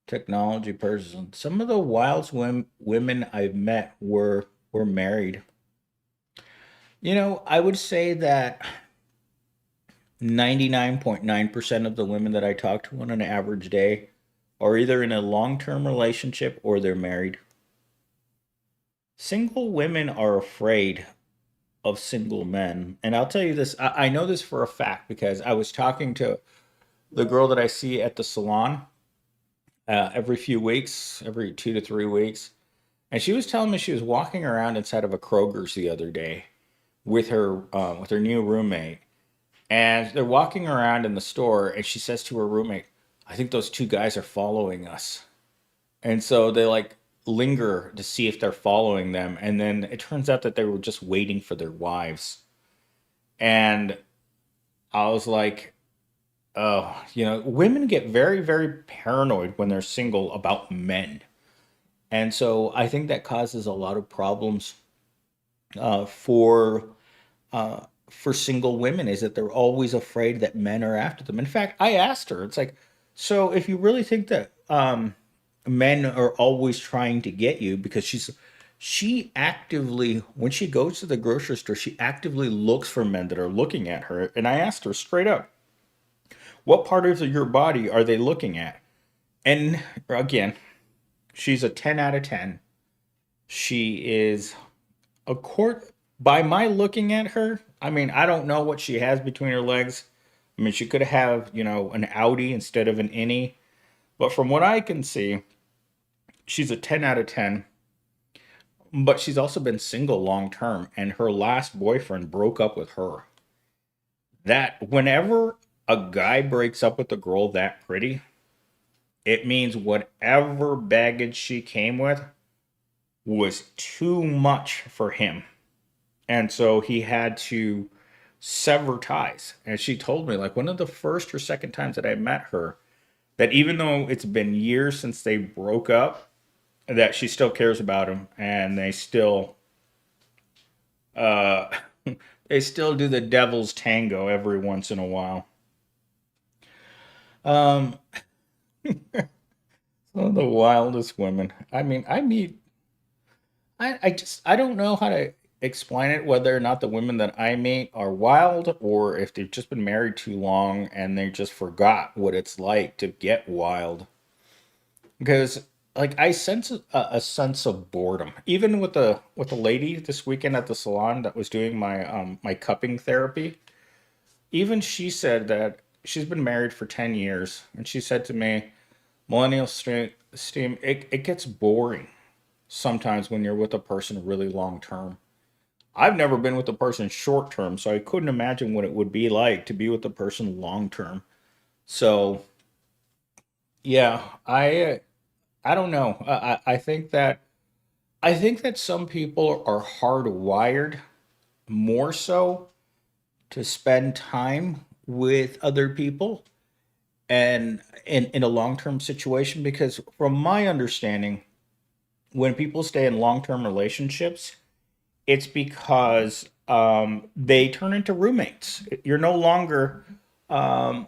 technology person. Some of the women I've met were married. You know, I would say that 99.9% of the women that I talk to on an average day are either in a long-term relationship or they're married. Single women are afraid of single men. And I'll tell you this, I know this for a fact because I was talking to the girl that I see at the salon every few weeks, every 2 to 3 weeks. And she was telling me she was walking around inside of a Kroger's the other day with her new roommate. And they're walking around in the store, and she says to her roommate, I think those two guys are following us. And so they like linger to see if they're following them. And then it turns out that they were just waiting for their wives. And I was like, oh, you know, women get very paranoid when they're single about men. And so I think that causes a lot of problems uh, for for single women is that they're always afraid that men are after them. In fact, I asked her, it's like, so if you really think that men are always trying to get you, because she actively, when she goes to the grocery store, she actively looks for men that are looking at her. And I asked her straight up, what part of your body are they looking at? And again, she's a 10 out of 10. She is a court by my looking at her. I mean, I don't know what she has between her legs. I mean, she could have, you know, an Audi instead of an innie. But from what I can see, she's a 10 out of 10. But she's also been single long term, and her last boyfriend broke up with her. That whenever a guy breaks up with a girl that pretty, it means whatever baggage she came with was too much for him. And so he had to sever ties. And she told me, like, one of the first or second times that I met her, that even though it's been years since they broke up, that she still cares about him and uh, they still do the devil's tango every once in a while. Um, Some of the wildest women. I mean, I don't know how to explain it, whether or not the women that I meet are wild or if they've just been married too long and they just forgot what it's like to get wild. Because like I sense a sense of boredom, even with the lady this weekend at the salon that was doing my cupping therapy. Even she said that she's been married for 10 years, and she said to me, "Millennial steam, it gets boring sometimes when you're with a person really long term." I've never been with a person short term, so I couldn't imagine what it would be like to be with a person long term. So yeah, I don't know. I think that some people are hardwired more so to spend time with other people and in a long term situation, because from my understanding, when people stay in long term relationships, it's because they turn into roommates. Um,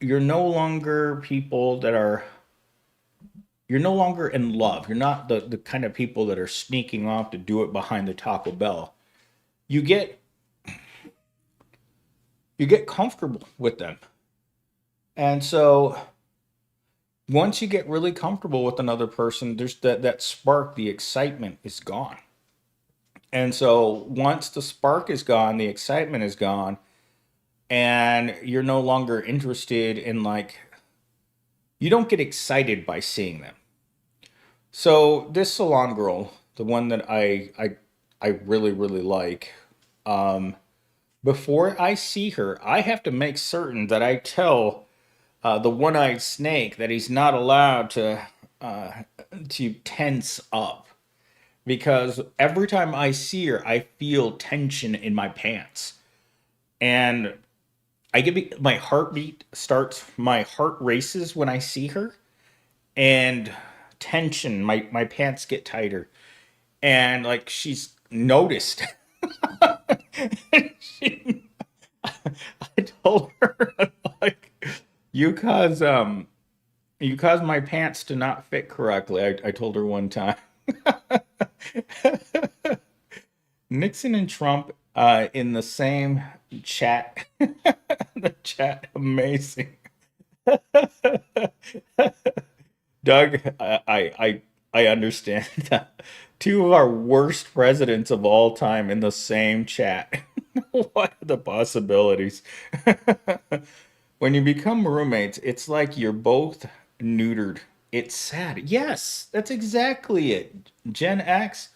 you're no longer people that are you're no longer in love. You're not the kind of people that are sneaking off to do it behind the Taco Bell. You get you get comfortable with them. And so once you get really comfortable with another person, there's that spark, the excitement is gone. And so once the spark is gone, the excitement is gone, and you're no longer interested in, like, you don't get excited by seeing them. So this salon girl, the one that I really really like, um, before I see her, I have to make certain that I tell the one-eyed snake that he's not allowed uh, to tense up, because every time I see her, I feel tension in my pants, and my heart races when I see her, and tension, my pants get tighter, and like she's noticed. she, I told her, like, you cause you caused my pants to not fit correctly. I told her one time. Nixon and Trump in the same chat. The chat, amazing. Doug, I understand that. Two of our worst presidents of all time in the same chat. What are the possibilities? When you become roommates, it's like you're both neutered. It's sad. Yes, that's exactly it. Gen X,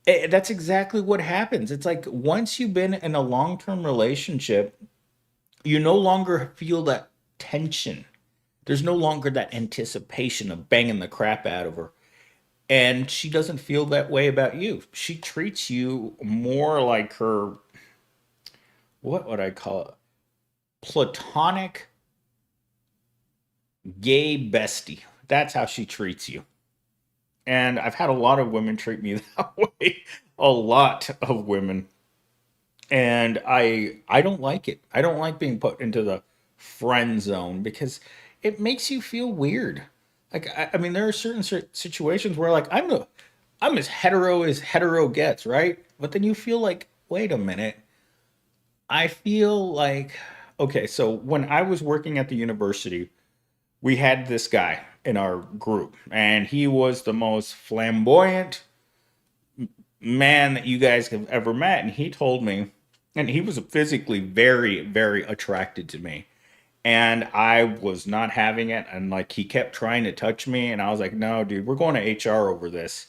that's exactly what happens. It's like once you've been in a long term relationship, you no longer feel that tension. There's no longer that anticipation of banging the crap out of her. And she doesn't feel that way about you. She treats you more like her, what would I call it? Platonic gay bestie. That's how she treats you. And I've had a lot of women treat me that way. A lot of women. And I don't like it. I don't like being put into the friend zone because it makes you feel weird. Like I mean, there are certain situations where, like, I'm as hetero gets, right? But then you feel like, wait a minute. I feel like, okay, so when I was working at the university, we had this guy in our group, and he was the most flamboyant man that you guys have ever met. And he told me, and he was physically very, very attracted to me. And I was not having it. And like he kept trying to touch me. And I was like, no, dude, we're going to HR over this.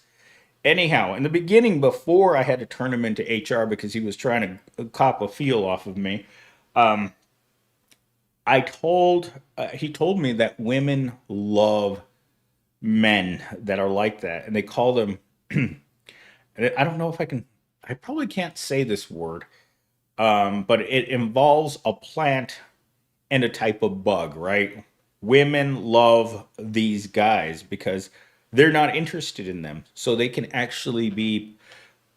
Anyhow, in the beginning, before I had to turn him into HR because he was trying to cop a feel off of me, um, he told me that women love men that are like that, and they call them I don't know if I can, I probably can't say this word, but it involves a plant and a type of bug, right? Women love these guys because they're not interested in them. So they can actually be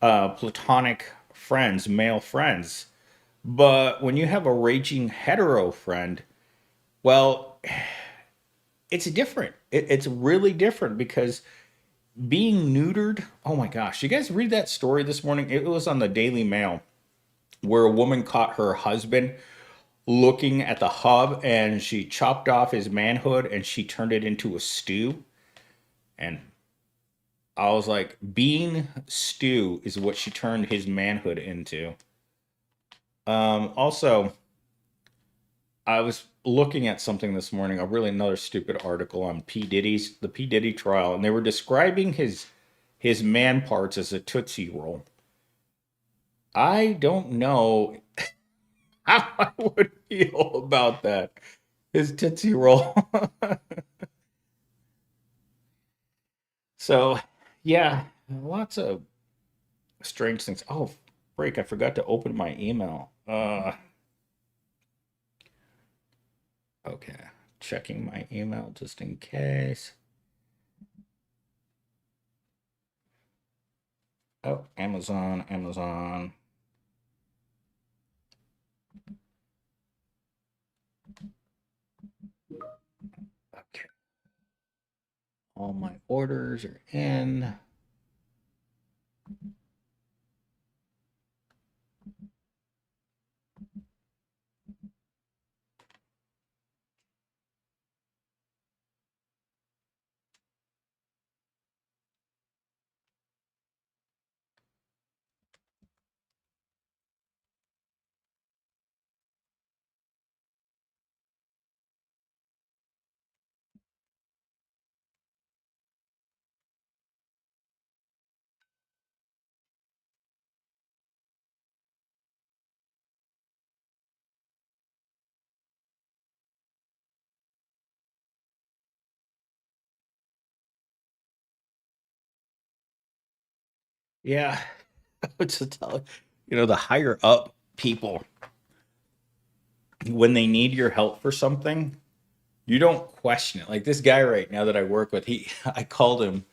platonic friends, male friends. But when you have a raging hetero friend, well, it's different. It's really different because being neutered, oh my gosh, you guys read that story this morning? It was on the Daily Mail where a woman caught her husband looking at the hub and she chopped off his manhood and she turned it into a stew. And I was like, bean stew is what she turned his manhood into. Also, I was looking at something this morning, a really another stupid article on the P Diddy trial, and they were describing his man parts as a Tootsie Roll. I don't know how I would feel about that. His Tootsie Roll. So, yeah, lots of strange things. Oh, break! I forgot to open my email. Okay, checking my email just in case. Oh, Amazon, Amazon. Okay, all my orders are in. Yeah, it's a tell. The higher up people, when they need your help for something, you don't question it. Like this guy right now that I work with, I called him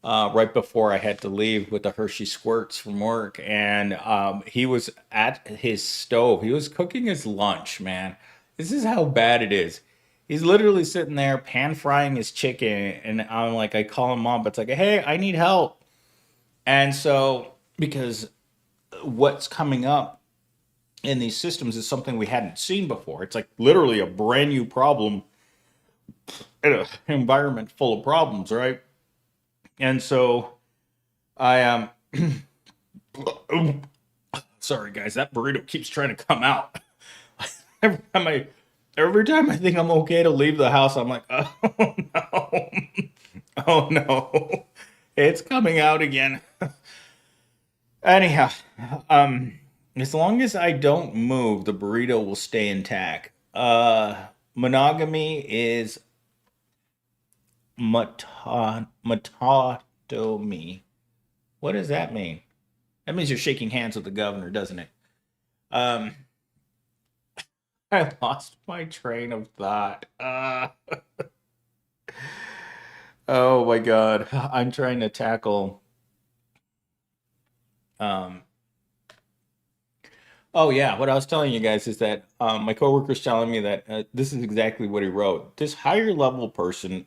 right before I had to leave with the Hershey squirts from work, and he was at his stove. He was cooking his lunch, man. This is how bad it is. He's literally sitting there pan frying his chicken, and I'm like, I call him up. It's like, hey, I need help. And so, because what's coming up in these systems is something we hadn't seen before. It's like literally a brand new problem in an environment full of problems, right? And so I sorry guys, that burrito keeps trying to come out. Every time I think I'm okay to leave the house, I'm like, oh no, oh no, it's coming out again. Anyhow, um, as long as I don't move, the burrito will stay intact. Monogamy is matotomy. What does that mean? That means you're shaking hands with the governor, doesn't it? Um, I lost my train of thought. Oh my God. I'm trying to tackle. Um, oh yeah, what I was telling you guys is that my coworker's telling me that this is exactly what he wrote. This higher level person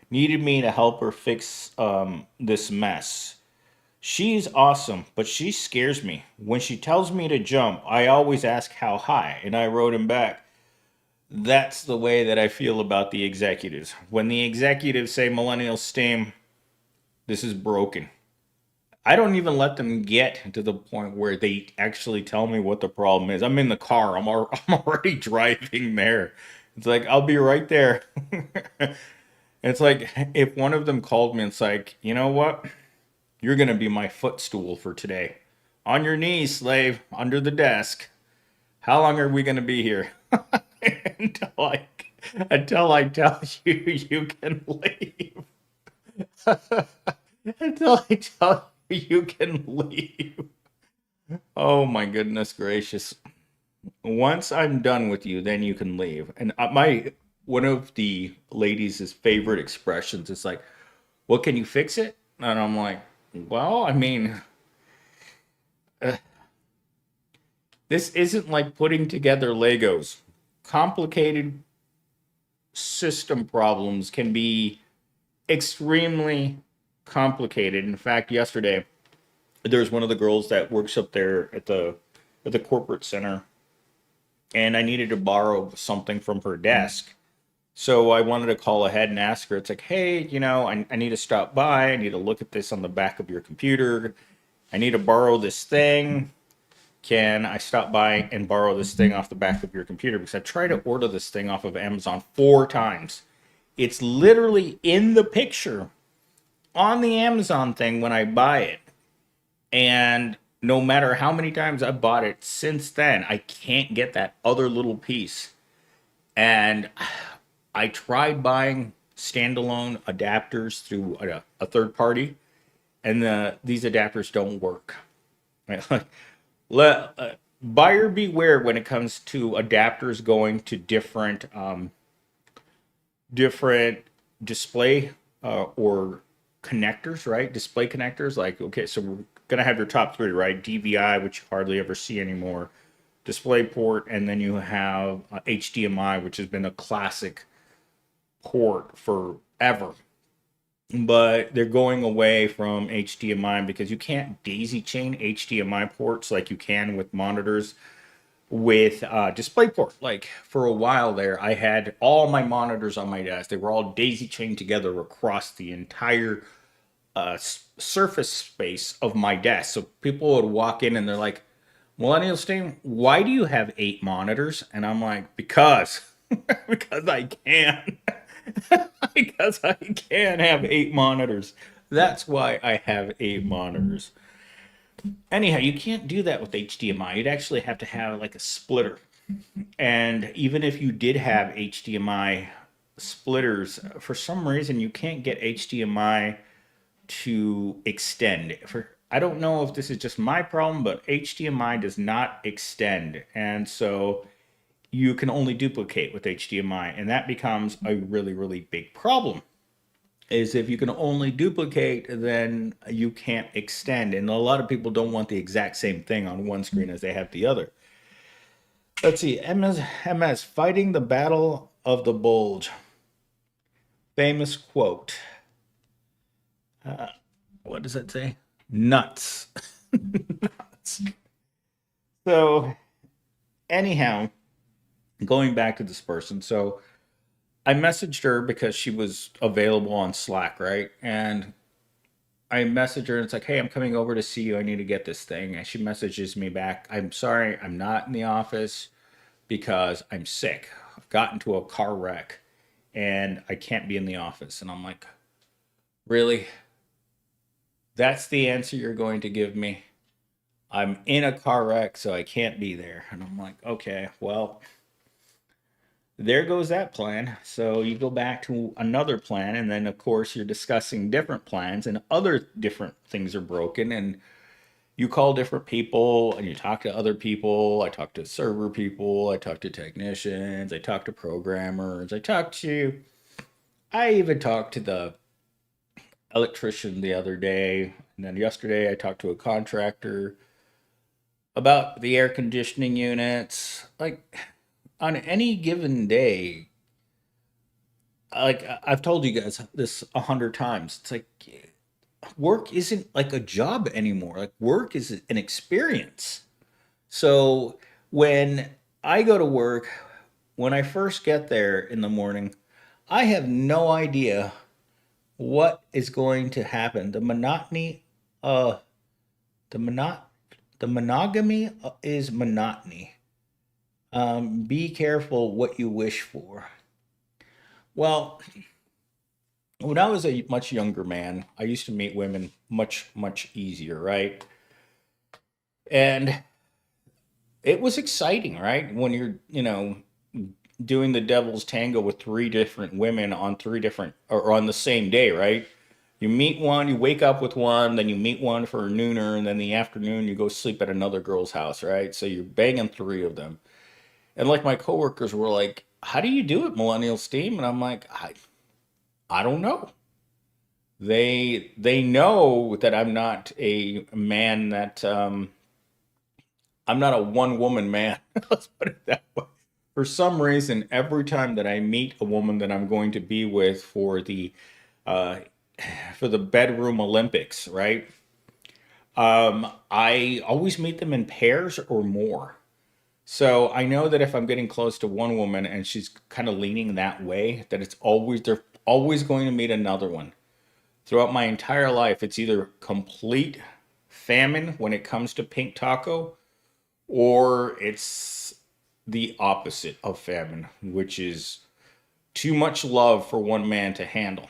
needed me to help her fix this mess. She's awesome, but she scares me. When she tells me to jump, I always ask how high, and I wrote him back. That's the way that I feel about the executives. When the executives say millennial STEAM, this is broken. I don't even let them get to the point where they actually tell me what the problem is. I'm in the car. I'm already driving there. It's like I'll be right there. It's like if one of them called me, it's like, you know what? You're gonna be my footstool for today. On your knees, slave, under the desk. How long are we gonna be here? until I until I tell you you can leave. until I tell you you can leave. Oh my goodness gracious. Once I'm done with you, then you can leave. And my one of the ladies' favorite expressions is like, "Well, can you fix it?" And I'm like, "Well, I mean, uh, this isn't like putting together Legos. Complicated system problems can be extremely complicated. In fact, yesterday there's one of the girls that works up there at the corporate center, and I needed to borrow something from her desk. So I wanted to call ahead and ask her. It's like, hey, I need to stop by. I need to look at this on the back of your computer. I need to borrow this thing. Can I stop by and borrow this thing off the back of your computer? Because I tried to order this thing off of Amazon 4 times. It's literally in the picture on the Amazon thing when I buy it. And no matter how many times I've bought it since then, I can't get that other little piece. And I tried buying standalone adapters through a third party, and these adapters don't work. Buyer beware when it comes to adapters going to different display or connectors, right? Display connectors. Like, okay, so we're gonna have your top three, right? DVI, which you hardly ever see anymore, display port, and then you have HDMI, which has been a classic port forever. But they're going away from HDMI because you can't daisy chain HDMI ports like you can with monitors with DisplayPort. Like for a while there, I had all my monitors on my desk. They were all daisy chained together across the entire surface space of my desk. So people would walk in and they're like, Millennial Steam, why do you have 8 monitors? And I'm like, because, because I can. Because I can have 8 monitors. That's why I have 8 monitors. Anyhow, you can't do that with HDMI. You'd actually have to have like a splitter. And even if you did have HDMI splitters, for some reason you can't get HDMI to extend. For I don't know if this is just my problem, but HDMI does not extend. And so you can only duplicate with HDMI, and that becomes a really, really big problem. Is if you can only duplicate, then you can't extend. And a lot of people don't want the exact same thing on one screen as they have the other. Let's see, MS fighting the battle of the bulge. Famous quote. What does that say? Nuts. Nuts. So, anyhow, going back to this person. So, I messaged her because she was available on Slack, right? And I messaged her and it's like, hey, I'm coming over to see you. I need to get this thing. And she messages me back, I'm sorry, I'm not in the office because I'm sick. I've gotten into a car wreck and I can't be in the office. And I'm like, really? That's the answer you're going to give me? I'm in a car wreck, so I can't be there. And I'm like, okay, well, there goes that plan. So you go back to another plan, and then of course you're discussing different plans, and other different things are broken, and you call different people, and you talk to other people. I talk to server people, I talk to technicians, I talk to programmers, I even talked to the electrician the other day, and then yesterday I talked to a contractor about the air conditioning units. Like on any given day, like I've told you guys this 100 times. It's like work isn't like a job anymore. Like work is an experience. So when I go to work, when I first get there in the morning, I have no idea what is going to happen. Uh, the monot, the monogamy is monotony. Be careful what you wish for. Well, when I was a much younger man, I used to meet women much, much easier, right? And it was exciting, right? When you're, doing the devil's tango with 3 different women on 3 different, or on the same day, right? You meet one, you wake up with one, then you meet one for a nooner, and then the afternoon you go sleep at another girl's house, right? So you're banging three of them. And like my coworkers were like, "How do you do it, Millennial Steam?" And I'm like, I don't know. They know that I'm not a man that I'm not a one woman man. Let's put it that way. For some reason, every time that I meet a woman that I'm going to be with uh, for the bedroom Olympics, right? I always meet them in pairs or more. So I know that if I'm getting close to one woman and she's kind of leaning that way, that it's always they're always going to meet another one. Throughout my entire life, it's either complete famine when it comes to pink taco, or it's the opposite of famine, which is too much love for one man to handle.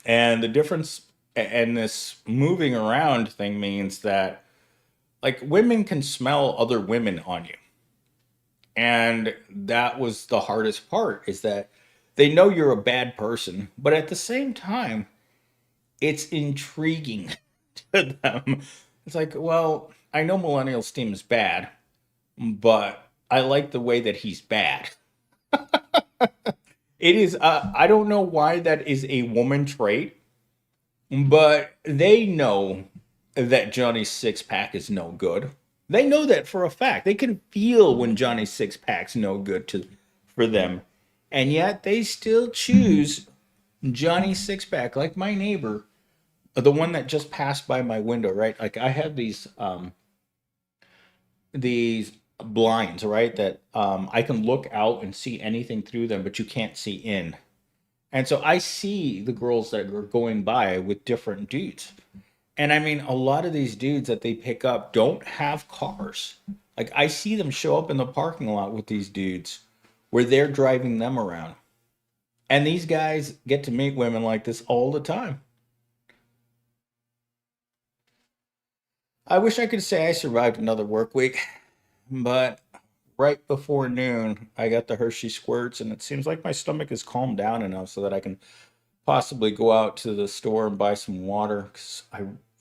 And the difference and this moving around thing means that like women can smell other women on you. And that was the hardest part is that they know you're a bad person, but at the same time, it's intriguing to them. It's like, well, I know Millennial Steam is bad, but I like the way that he's bad. It is, I don't know why that is a woman trait, but they know that Johnny's six pack is no good. They know that for a fact. They can feel when Johnny's six pack's no good to for them. And yet they still choose Johnny's six pack, like my neighbor, the one that just passed by my window, right? Like I have these blinds, right? That I can look out and see anything through them, but you can't see in. And so I see the girls that are going by with different dudes. And I mean, a lot of these dudes that they pick up don't have cars. Like I see them show up in the parking lot with these dudes where they're driving them around. And these guys get to meet women like this all the time. I wish I could say I survived another work week, but right before noon, I got the Hershey squirts, and it seems like my stomach has calmed down enough so that I can possibly go out to the store and buy some water because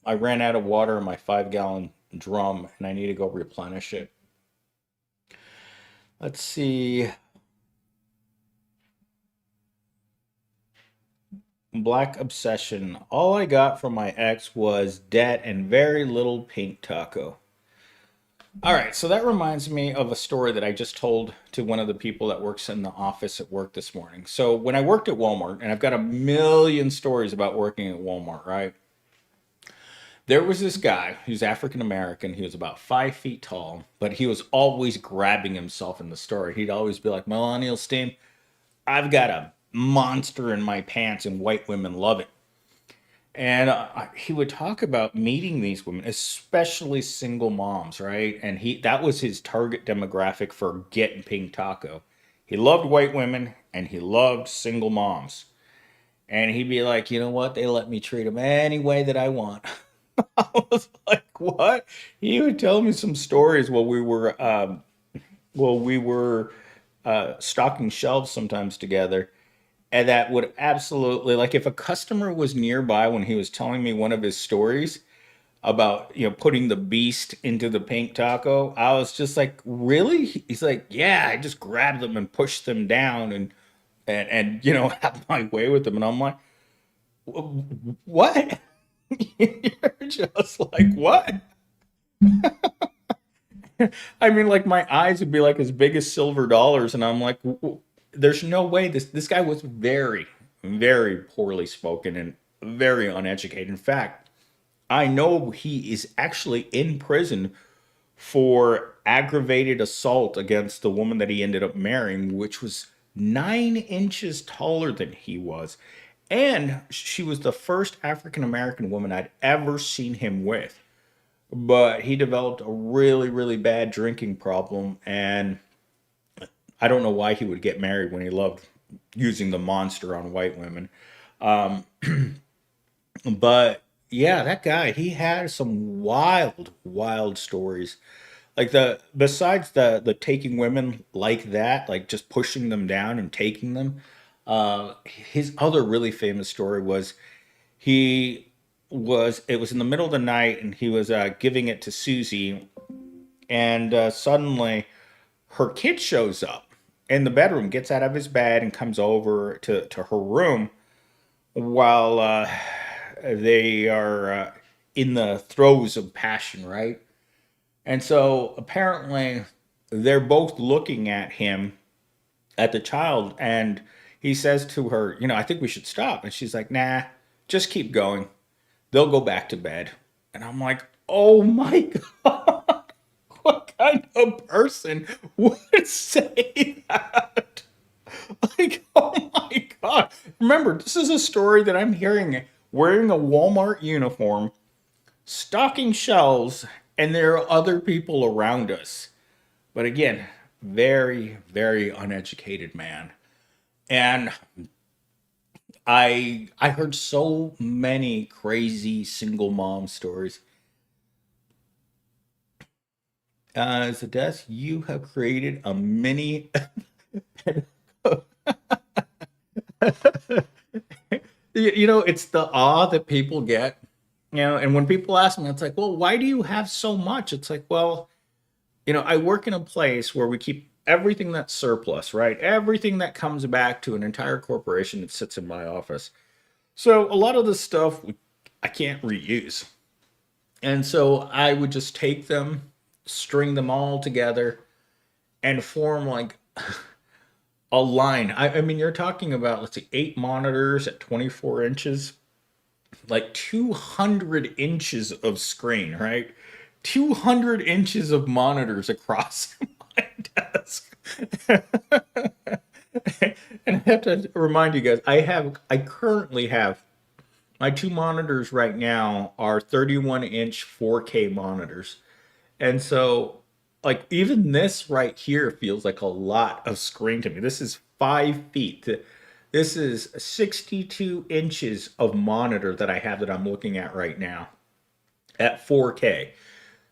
I ran out of water in my 5 gallon drum and I need to go replenish it. Let's see. Black Obsession. All I got from my ex was debt and very little pink taco. All right, so that reminds me of a story that I just told to one of the people that works in the office at work this morning. So, when I worked at Walmart, and I've got a million stories about working at Walmart, right? There was this guy who's African American. He was about 5 feet tall, but he was always grabbing himself in the store. He'd always be like, Millennial Steam, I've got a monster in my pants, and white women love it. And he would talk about meeting these women, especially single moms, right? And he that was his target demographic for getting Pink Taco. He loved white women and he loved single moms. And he'd be like, you know what? They let me treat them any way that I want. I was like, what? He would tell me some stories while we were stocking shelves sometimes together, and that would absolutely like if a customer was nearby when he was telling me one of his stories about putting the beast into the pink taco, I was just like, really? He's like, yeah, I just grabbed them and pushed them down and have my way with them. And I'm like, what? You're just like, what? I mean, like my eyes would be like as big as silver dollars, and I'm like, there's no way this guy was very, very poorly spoken and very uneducated. In fact, I know he is actually in prison for aggravated assault against the woman that he ended up marrying, which was 9 inches taller than he was. And she was the first African American woman I'd ever seen him with. But he developed a really, really bad drinking problem. And I don't know why he would get married when he loved using the monster on white women. Um, but yeah, that guy, he had some wild, wild stories. Like the besides the taking women like that, like just pushing them down and taking them. His other really famous story was He it was in the middle of the night, and he was giving it to Susie, and suddenly her kid shows up in the bedroom, gets out of his bed, and comes over to her room while they are in the throes of passion, right? And so apparently they're both looking at him, at the child, and he says to her, I think we should stop. And she's like, nah, just keep going. They'll go back to bed. And I'm like, oh my God, what kind of person would say that? Like, oh my God. Remember, this is a story that I'm hearing wearing a Walmart uniform, stocking shelves, and there are other people around us. But again, very, very uneducated man. And I heard so many crazy single mom stories. Zades, you have created a mini. It's the awe that people get. And when people ask me, it's like, well, why do you have so much? It's like, well, I work in a place where we keep everything that's surplus, right? Everything that comes back to an entire corporation that sits in my office. So a lot of this stuff I can't reuse. And so I would just take them, string them all together, and form like a line. I mean, you're talking about, let's see, 8 monitors at 24 inches, like 200 inches of screen, right? 200 inches of monitors across my desk. And I have to remind you guys, I currently have my two monitors right now are 31-inch 4K monitors. And so, like, even this right here feels like a lot of screen to me. This is 5 feet. This is 62 inches of monitor that I have that I'm looking at right now at 4K.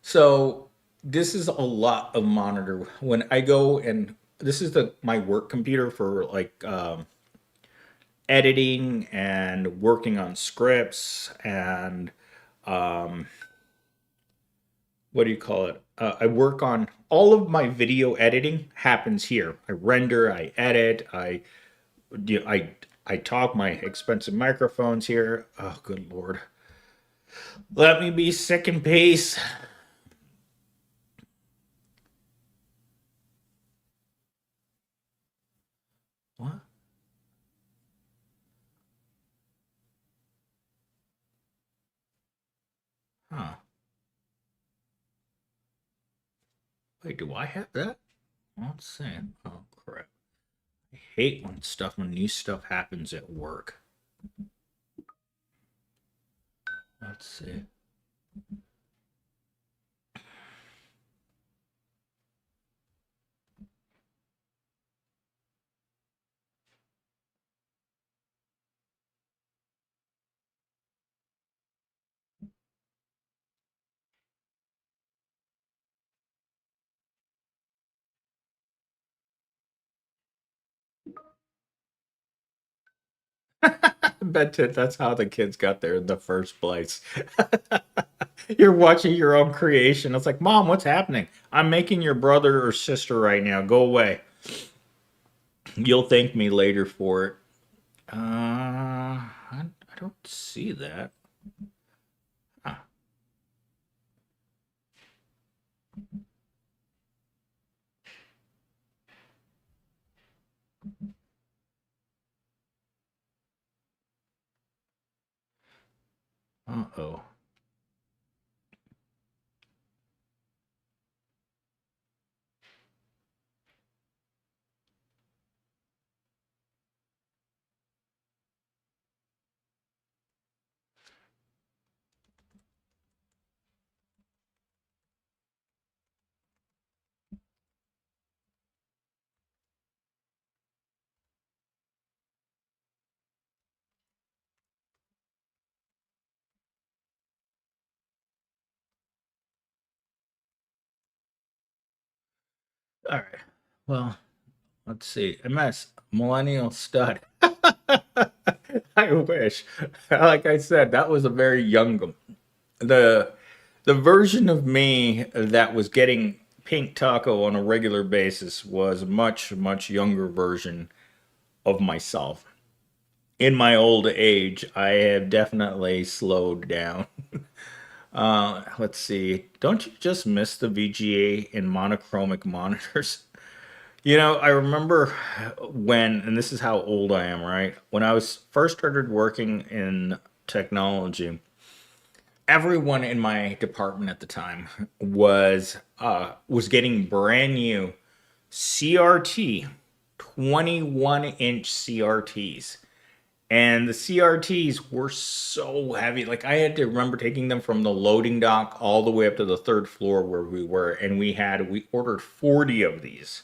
So, this is a lot of monitor. When I go and this is the my work computer for like editing and working on scripts and um, what do you call it? I work on all of my video editing happens here. I render, I edit, I talk my expensive microphones here. Oh, good lord! Let me be sick in peace. What? Huh? Wait, do I have that? Let's see. Oh crap! I hate when new stuff happens at work. Let's see. I bet that's how the kids got there in the first place. You're watching your own creation. It's like, Mom, what's happening? I'm making your brother or sister right now. Go away. You'll thank me later for it. I don't see that. Huh. Uh oh. All right. Well, let's see. MS Millennial Stud. I wish. Like I said, that was a very young the the version of me that was getting pink taco on a regular basis was a much younger version of myself. In my old age, I have definitely slowed down. Let's see. Don't you just miss the VGA in monochromic monitors? I remember when, and this is how old I am, right? When I was first started working in technology, everyone in my department at the time was getting brand new CRT 21-inch CRTs. And the CRTs were so heavy. Like I had to remember taking them from the loading dock all the way up to the third floor where we were, and we ordered 40 of these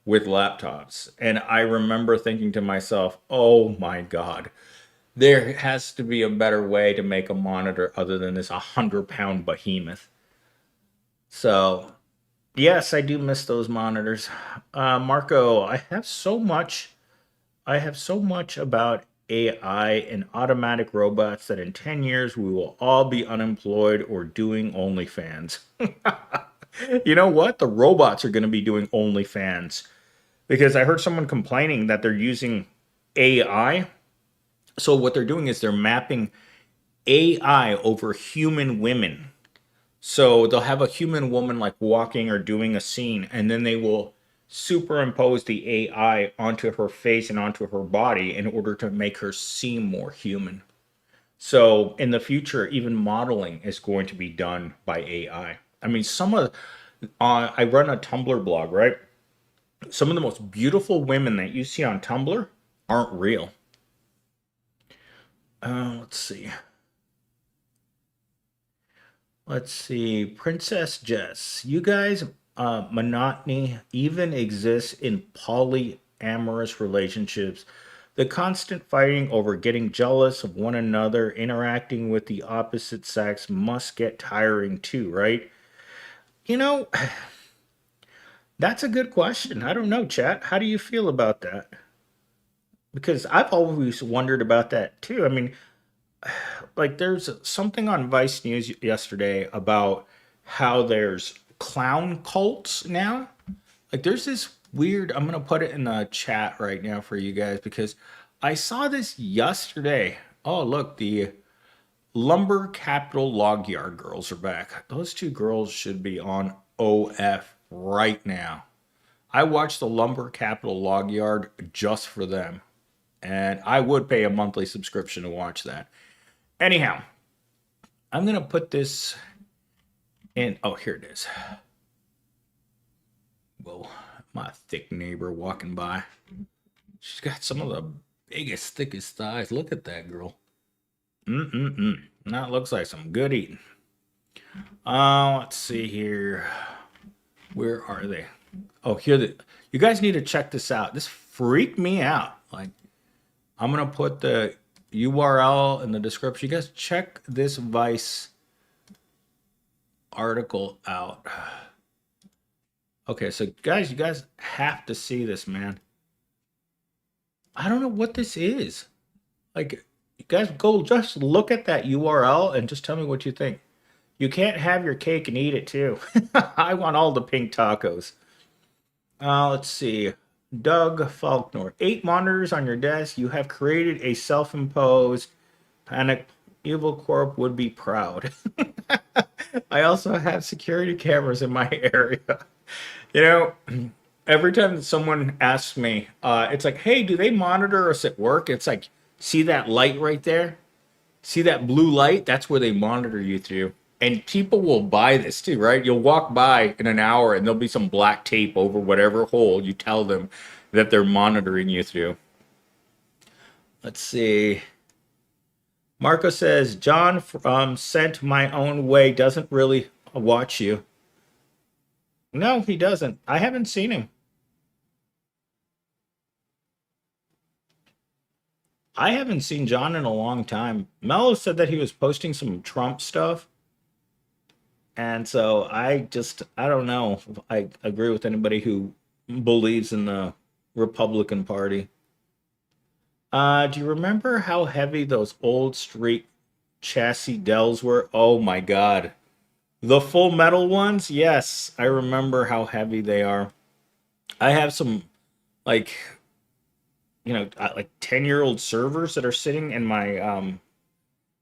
with laptops. And I remember thinking to myself, "Oh my God, there has to be a better way to make a monitor other than this 100-pound behemoth." So, yes, I do miss those monitors. Marco, I have so much about AI and automatic robots that in 10 years we will all be unemployed or doing OnlyFans. You know what? The robots are going to be doing OnlyFans because I heard someone complaining that they're using AI. So what they're doing is they're mapping AI over human women. So they'll have a human woman like walking or doing a scene, and then they will superimpose the AI onto her face and onto her body in order to make her seem more human. So in the future, even modeling is going to be done by AI. I mean, I run a Tumblr blog, right? Some of the most beautiful women that you see on Tumblr aren't real. Let's see. Let's see. Princess Jess, you guys, monotony even exists in polyamorous relationships. The constant fighting over getting jealous of one another, interacting with the opposite sex must get tiring too, right? You know, that's a good question. I don't know, chat. How do you feel about that? Because I've always wondered about that too. I mean, like there's something on Vice News yesterday about how there's clown cults now. Like there's this weird, I'm gonna put it in the chat right now for you guys because I saw this yesterday. Oh, look, the Lumber Capital Log Yard girls are back. Those two girls should be on OF right now. I watched the Lumber Capital Log Yard just for them, and I would pay a monthly subscription to watch that. Anyhow, I'm gonna put this in. Oh, here it is. Whoa, my thick neighbor walking by. She's got some of the biggest, thickest thighs. Look at that girl. Mm-mm-mm. That looks like some good eating. Let's see here. Where are they? Oh, you guys need to check this out. This freaked me out. Like, I'm gonna put the URL in the description. You guys check this Vice article out. Okay, so guys, you guys have to see this, man. I don't know what this is. Like, you guys go just look at that URL and just tell me what you think. You can't have your cake and eat it too. I want all the pink tacos. Let's see. Doug Faulkner. 8 monitors on your desk. You have created a self-imposed panic. Evil Corp would be proud. I also have security cameras in my area. You know, every time that someone asks me, it's like, hey, do they monitor us at work? It's like, see that light right there? See that blue light? That's where they monitor you through. And people will buy this too, right? You'll walk by in an hour and there'll be some black tape over whatever hole you tell them that they're monitoring you through. Let's see. Marco says, John from Sent My Own Way doesn't really watch you. No, he doesn't. I haven't seen him. I haven't seen John in a long time. Mello said that he was posting some Trump stuff. And so I don't know if I agree with anybody who believes in the Republican Party. Do you remember how heavy those old street chassis Dells were? Oh my God. The full metal ones? Yes, I remember how heavy they are. I have some like like 10-year-old servers that are sitting in my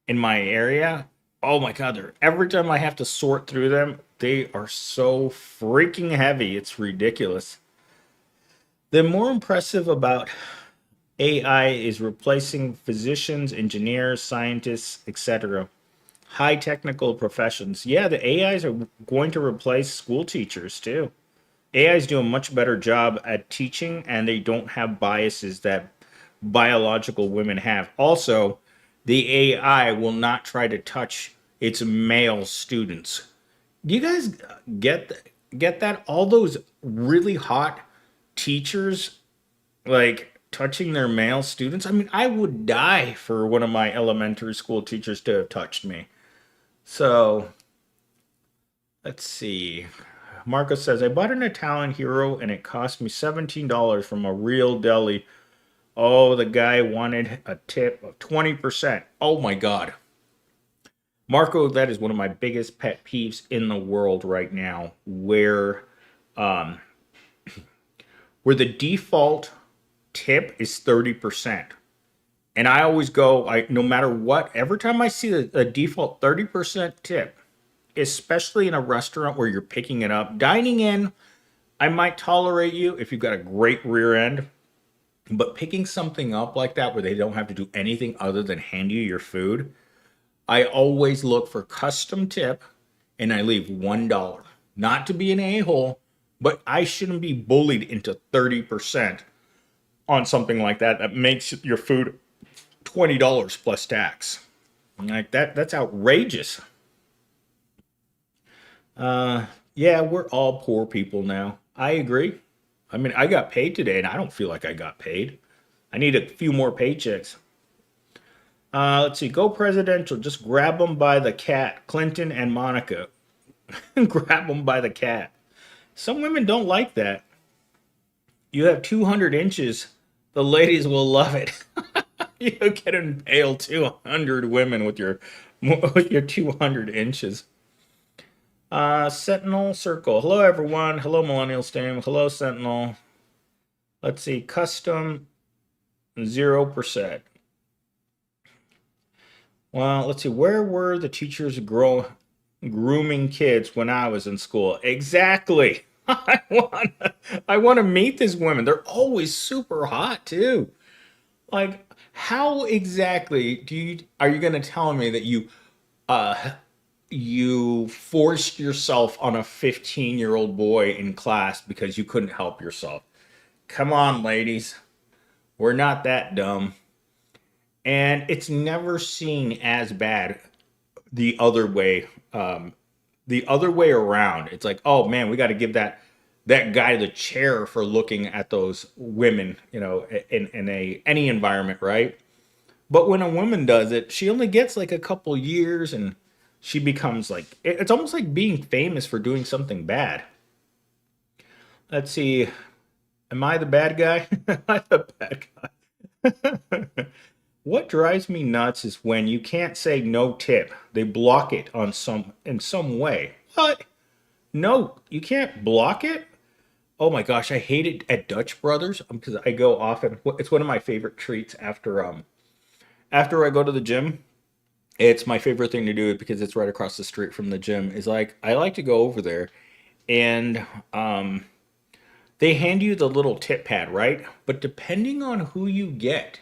area. Oh my God, they're every time I have to sort through them, they are so freaking heavy. It's ridiculous. The more impressive about AI is replacing physicians, engineers, scientists, etc. High technical professions. Yeah, the AIs are going to replace school teachers too. AIs do a much better job at teaching and they don't have biases that biological women have. Also, the AI will not try to touch its male students. Do you guys get that? All those really hot teachers like touching their male students. I mean, I would die for one of my elementary school teachers to have touched me. So let's see. Marco says, I bought an Italian hero and it cost me $17 from a real deli. Oh, the guy wanted a tip of 20%. Oh my God. Marco, that is one of my biggest pet peeves in the world right now, where the default tip is 30%. And I always go, no matter what, every time I see a default 30% tip, especially in a restaurant where you're picking it up, dining in, I might tolerate you if you've got a great rear end. But picking something up like that where they don't have to do anything other than hand you your food, I always look for custom tip and I leave $1. Not to be an a-hole, but I shouldn't be bullied into 30% on something like that that makes your food $20 plus tax. Like that's outrageous. Yeah, we're all poor people now. I agree. I mean, I got paid today and I don't feel like I got paid. I need a few more paychecks. Let's see. Go presidential. Just grab them by the cat. Clinton and Monica. Grab them by the cat. Some women don't like that. You have 200 inches. The ladies will love it. You can impale 200 women with your 200 inches. Sentinel Circle. Hello, everyone. Hello, Millennial Steam. Hello, Sentinel. Let's see. Custom 0%. Well, let's see. Where were the teachers grooming kids when I was in school? Exactly. I want to meet these women. They're always super hot too. Like, how exactly are you going to tell me that uh you forced yourself on a 15-year-old boy in class because you couldn't help yourself? Come on, ladies. We're not that dumb. And it's never seen as bad the other way. The other way around. It's like, oh man, we got to give that guy the chair for looking at those women, in a any environment, right? But when a woman does it, she only gets like a couple years, and she becomes like it's almost like being famous for doing something bad. Let's see, am I the bad guy? Am I the bad guy? What drives me nuts is when you can't say no tip. They block it on some in some way. What? No, you can't block it? Oh my gosh, I hate it at Dutch Brothers because I go often. It's one of my favorite treats after I go to the gym. It's my favorite thing to do because it's right across the street from the gym. Is like I like to go over there and they hand you the little tip pad, right? But depending on who you get,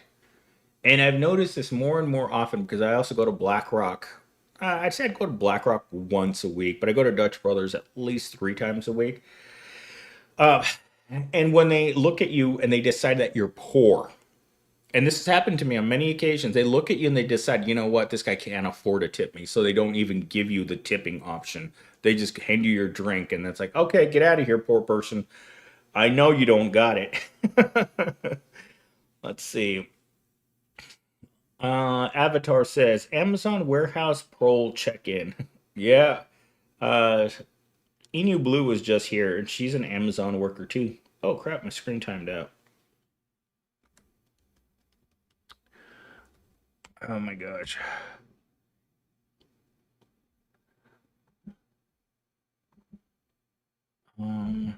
and I've noticed this more and more often because I also go to Black Rock. I'd say I'd go to Black Rock once a week, but I go to Dutch Brothers at least 3 times a week. Uh, and when they look at you and they decide that you're poor, and this has happened to me on many occasions, they look at you and they decide, you know what, this guy can't afford to tip me, so they don't even give you the tipping option. They just hand you your drink, and it's like, okay, get out of here, poor person. I know you don't got it. Let's see. Avatar says Amazon Warehouse Pro check-in. Yeah. Uh, Inu Blue was just here, and she's an Amazon worker too. Oh crap, my screen timed out. Oh my gosh. Um,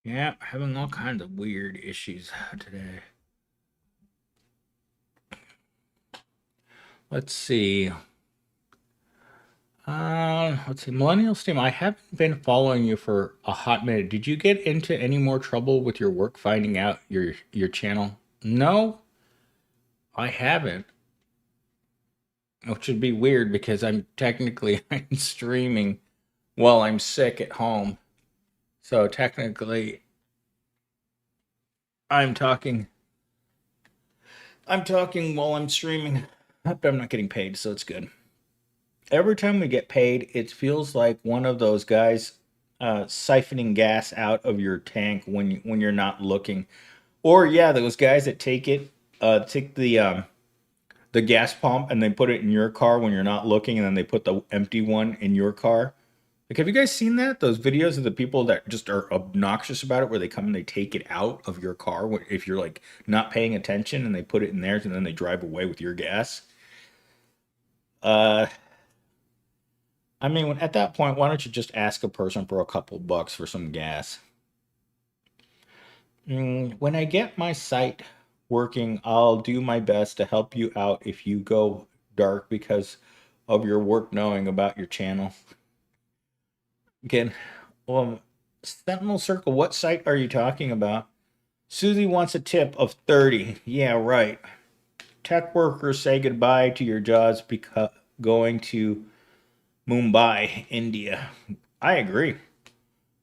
yeah, having all kinds of weird issues today. Let's see. Let's see. Millennials team, I haven't been following you for a hot minute. Did you get into any more trouble with your work finding out your channel? No, I haven't. Which would be weird because I'm technically I'm streaming while I'm sick at home. So technically I'm talking I'm talking while I'm streaming. But I'm not getting paid, so it's good. Every time we get paid, it feels like one of those guys siphoning gas out of your tank when you're not looking. Or yeah, those guys that take the gas pump and they put it in your car when you're not looking, and then they put the empty one in your car. Like, have you guys seen that? Those videos of the people that just are obnoxious about it, where they come and they take it out of your car if you're like not paying attention, and they put it in theirs, and then they drive away with your gas. Uh, I mean, at that point, why don't you just ask a person for a couple bucks for some gas? When I get my site working, I'll do my best to help you out if you go dark because of your work knowing about your channel. Again, Sentinel Circle, what site are you talking about? Susie wants a tip of 30. Yeah, right. Tech workers say goodbye to your jobs because going to Mumbai, India. I agree.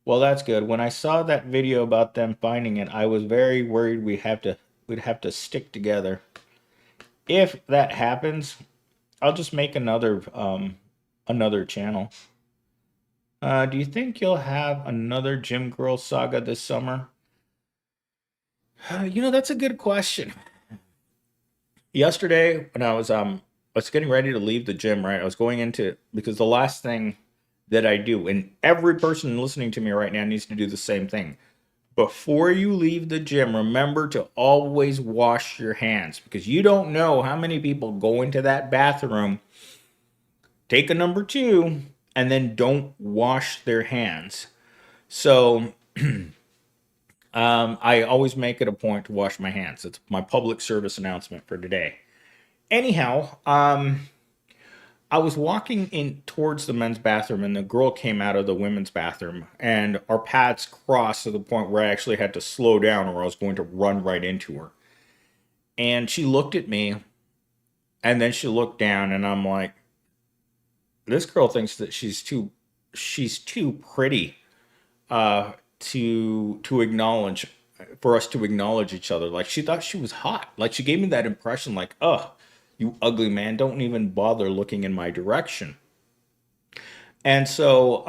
Well, that's good. When I saw that video about them finding it, I was very worried we'd have to stick together. If that happens, I'll just make another channel. Do you think you'll have another Gym Girl saga this summer? That's a good question. Yesterday, when I was getting ready to leave the gym, right? I was going into because the last thing that I do, and every person listening to me right now needs to do the same thing. Before you leave the gym, remember to always wash your hands because you don't know how many people go into that bathroom, take a number two, and then don't wash their hands. So I always make it a point to wash my hands. It's my public service announcement for today. Anyhow, I was walking in towards the men's bathroom, and the girl came out of the women's bathroom, and our paths crossed to the point where I actually had to slow down, or I was going to run right into her. And she looked at me, and then she looked down, and I'm like, this girl thinks that she's too pretty to acknowledge for us to acknowledge each other. Like she thought she was hot. Like she gave me that impression, like, oh, you ugly man, don't even bother looking in my direction. And so,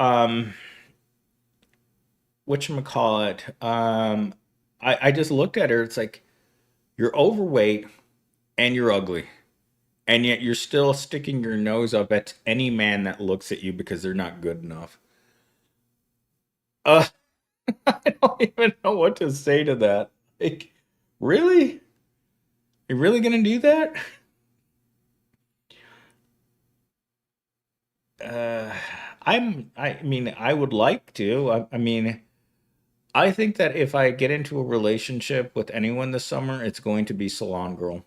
whatchamacallit, I just looked at her. It's like, you're overweight and you're ugly. And yet you're still sticking your nose up at any man that looks at you because they're not good enough. Uh, I don't even know what to say to that. Like, really? You're really gonna do that? Uh, I mean, I would like to. I mean, I think that if I get into a relationship with anyone this summer, it's going to be Salon Girl.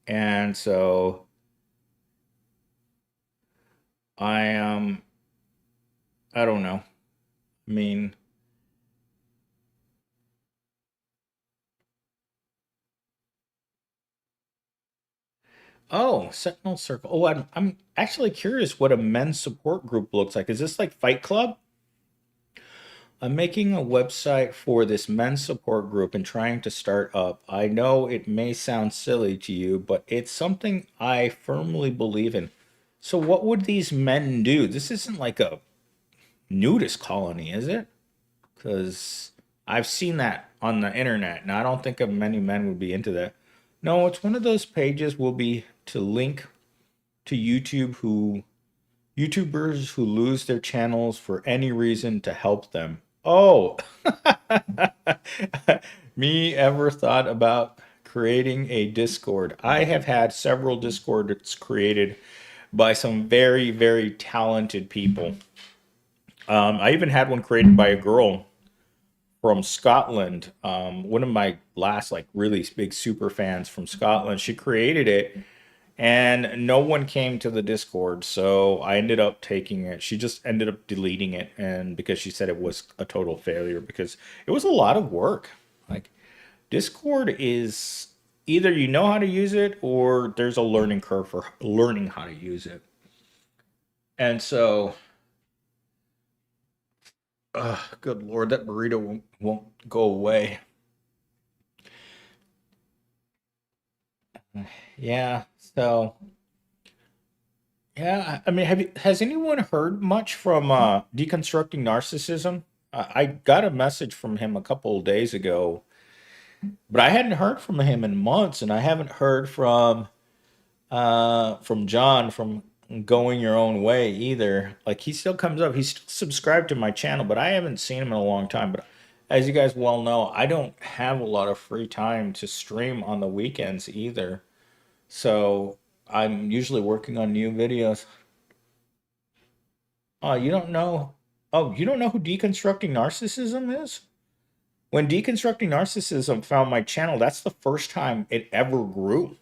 And so I I don't know. I mean, oh, Sentinel Circle. Oh, I'm actually curious what a men's support group looks like. Is this like Fight Club? I'm making a website for this men's support group and trying to start up. I know it may sound silly to you, but it's something I firmly believe in. So, what would these men do? This isn't like a nudist colony, is it? Because I've seen that on the internet, and I don't think of many men would be into that. No, it's one of those pages will be to link to YouTubers who lose their channels for any reason to help them. Oh, me ever thought about creating a Discord? I have had several Discords created by some very, very talented people. I even had one created by a girl from Scotland. One of my last like really big super fans from Scotland. She created it, and no one came to the Discord, so I ended up taking it. She just ended up deleting it, and because she said it was a total failure because it was a lot of work. Like Discord is either you know how to use it or there's a learning curve for learning how to use it. And so, good lord, that burrito won't go away. Yeah. So, yeah. I mean, has anyone heard much from deconstructing narcissism? I got a message from him a couple of days ago, but I hadn't heard from him in months, and I haven't heard from John from Going Your Own Way either. Like he still comes up. He's still subscribed to my channel, but I haven't seen him in a long time. But as you guys well know, I don't have a lot of free time to stream on the weekends either. So I'm usually working on new videos. You don't know? Oh, you don't know who Deconstructing Narcissism is? When Deconstructing Narcissism found my channel, that's the first time it ever grew.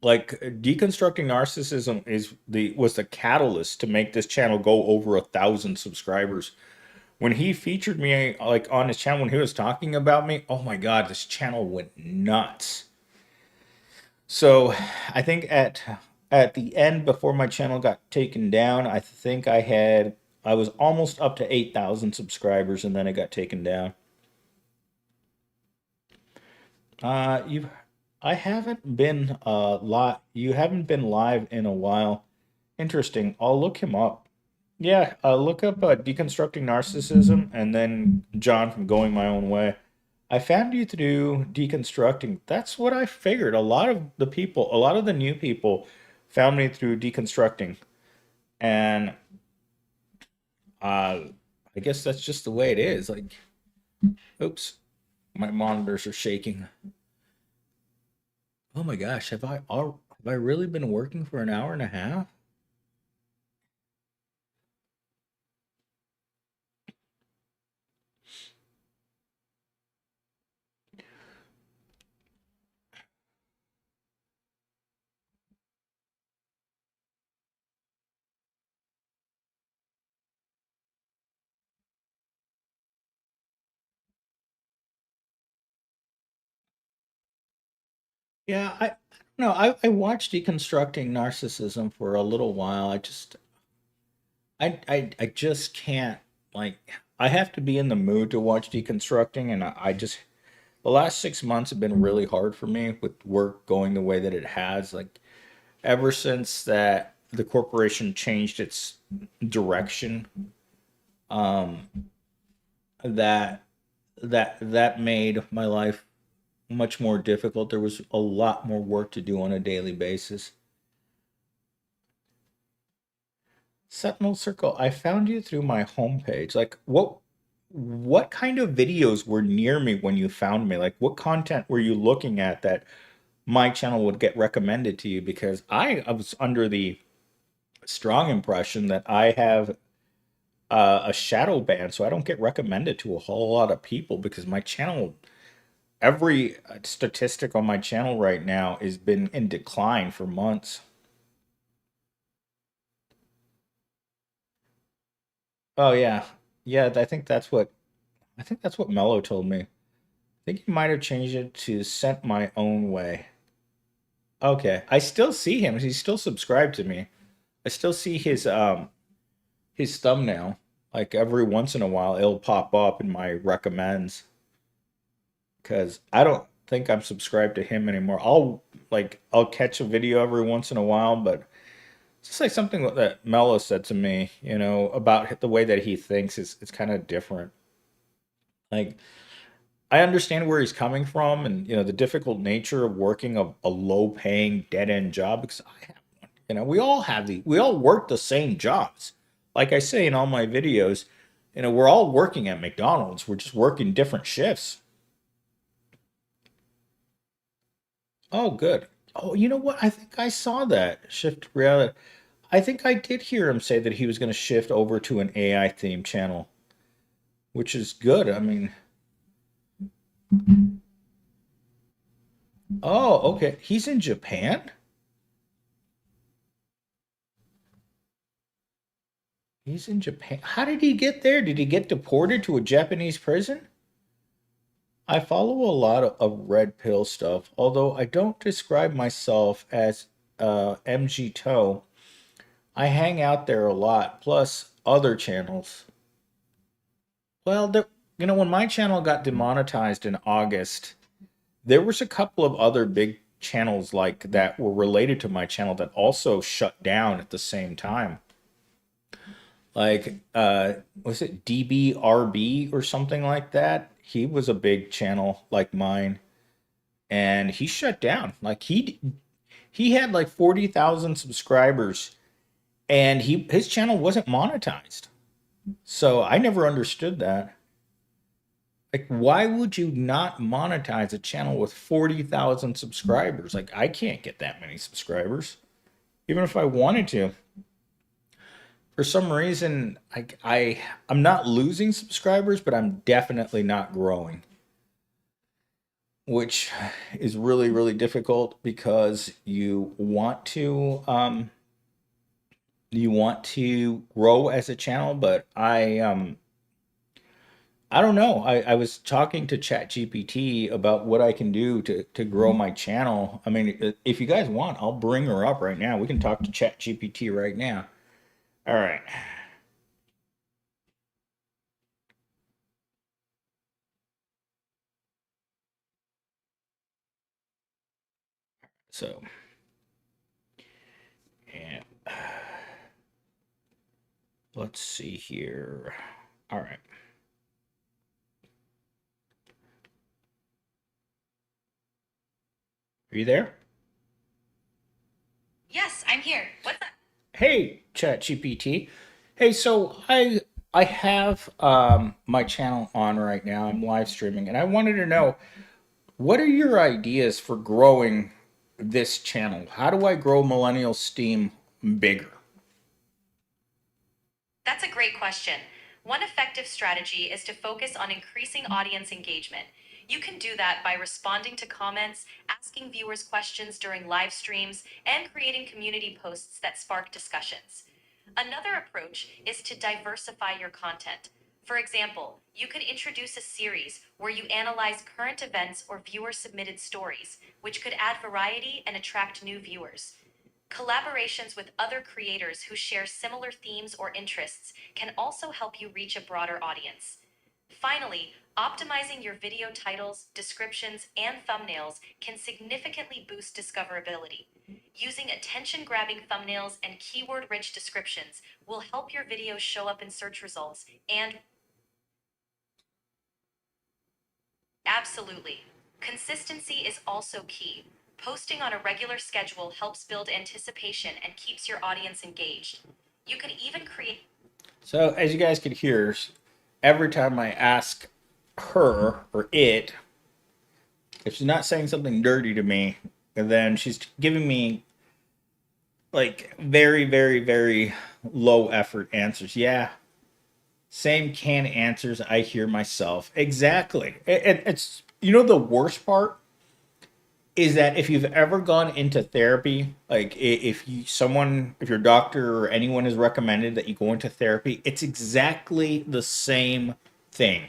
Like Deconstructing Narcissism is the was the catalyst to make this channel go over 1,000 subscribers. When he featured me like on his channel when he was talking about me, oh my god, this channel went nuts. So I think at the end before my channel got taken down, I was almost up to 8,000 subscribers and then it got taken down. You I haven't been lot you haven't been live in a while. Interesting. I'll look him up. Yeah, look up Deconstructing Narcissism and then John from Going My Own Way. I found you through deconstructing. That's what I figured. A lot of the new people found me through deconstructing. And uh, I guess that's just the way it is. Like, oops, my monitors are shaking. Oh my gosh, have I really been working for an hour and a half? Yeah, I don't know. I watched deconstructing narcissism for a little while. I just can't like I have to be in the mood to watch deconstructing and I just the last 6 months have been really hard for me with work going the way that it has. Like ever since that the corporation changed its direction, um, that that made my life much more difficult. There was a lot more work to do on a daily basis. Sentinel Circle, I found you through my homepage. Like what kind of videos were near me when you found me? Like what content were you looking at that my channel would get recommended to you? Because I was under the strong impression that I have a shadow ban, so I don't get recommended to a whole lot of people because my channel, every statistic on my channel right now has been in decline for months. Oh yeah, yeah. I think that's what Mello told me. I think he might have changed it to Sent My Own Way. Okay, I still see him. He's still subscribed to me. I still see his thumbnail. Like every once in a while, it'll pop up in my recommends because I don't think I'm subscribed to him anymore. I'll catch a video every once in a while, but it's just like something that Mello said to me, about the way that he thinks is it's kind of different. Like I understand where he's coming from and the difficult nature of working a low paying dead end job because I have one. We all work the same jobs. Like I say in all my videos, we're all working at McDonald's. We're just working different shifts. Oh, good. Oh, you know what? I think I saw that shift reality. I think I did hear him say that he was going to shift over to an AI themed channel, which is good. I mean, oh, okay. He's in Japan? He's in Japan. How did he get there? Did he get deported to a Japanese prison? I follow a lot of red pill stuff, although I don't describe myself as MG Toe. I hang out there a lot, plus other channels. Well, when my channel got demonetized in August, there was a couple of other big channels like that were related to my channel that also shut down at the same time. Like, was it DBRB or something like that? He was a big channel like mine, and he shut down. Like he had like 40,000 subscribers, and his channel wasn't monetized. So I never understood that. Like, why would you not monetize a channel with 40,000 subscribers? Like, I can't get that many subscribers, even if I wanted to. For some reason, I'm not losing subscribers, but I'm definitely not growing, which is really, really difficult because you want to grow as a channel, but I don't know. I was talking to ChatGPT about what I can do to grow my channel. I mean, if you guys want, I'll bring her up right now. We can talk to ChatGPT right now. All right. So, and let's see here. All right. Are you there? Yes, I'm here. What's up? Hey, ChatGPT. Hey, so I have my channel on right now. I'm live streaming, and I wanted to know what are your ideas for growing this channel? How do I grow Millennial Steam bigger? That's a great question. One effective strategy is to focus on increasing audience engagement. You can do that by responding to comments, asking viewers questions during live streams, and creating community posts that spark discussions. Another approach is to diversify your content. For example, you could introduce a series where you analyze current events or viewer submitted stories, which could add variety and attract new viewers. Collaborations with other creators who share similar themes or interests can also help you reach a broader audience. Finally, optimizing your video titles, descriptions, and thumbnails can significantly boost discoverability. Using attention grabbing thumbnails and keyword rich descriptions will help your videos show up in search results and absolutely. Consistency is also key. Posting on a regular schedule helps build anticipation and keeps your audience engaged. You can even create. So, as you guys can hear, every time I ask her or it if she's not saying something dirty to me, and then she's giving me like very, very, very low effort answers. Yeah, same canned answers I hear myself. Exactly. It's the worst part is that if you've ever gone into therapy, like if your doctor or anyone has recommended that you go into therapy, it's exactly the same thing.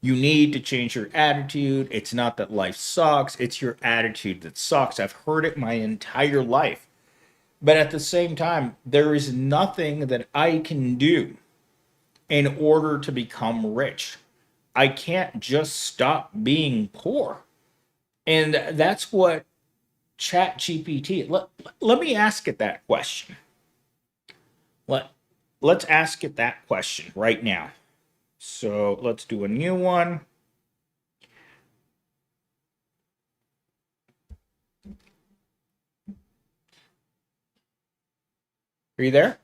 You need to change your attitude. It's not that life sucks, it's your attitude that sucks. I've heard it my entire life. But at the same time, there is nothing that I can do in order to become rich. I can't just stop being poor. And that's what Chat GPT. Let me ask it that question. Let let's ask it that question right now. So let's do a new one. Are you there?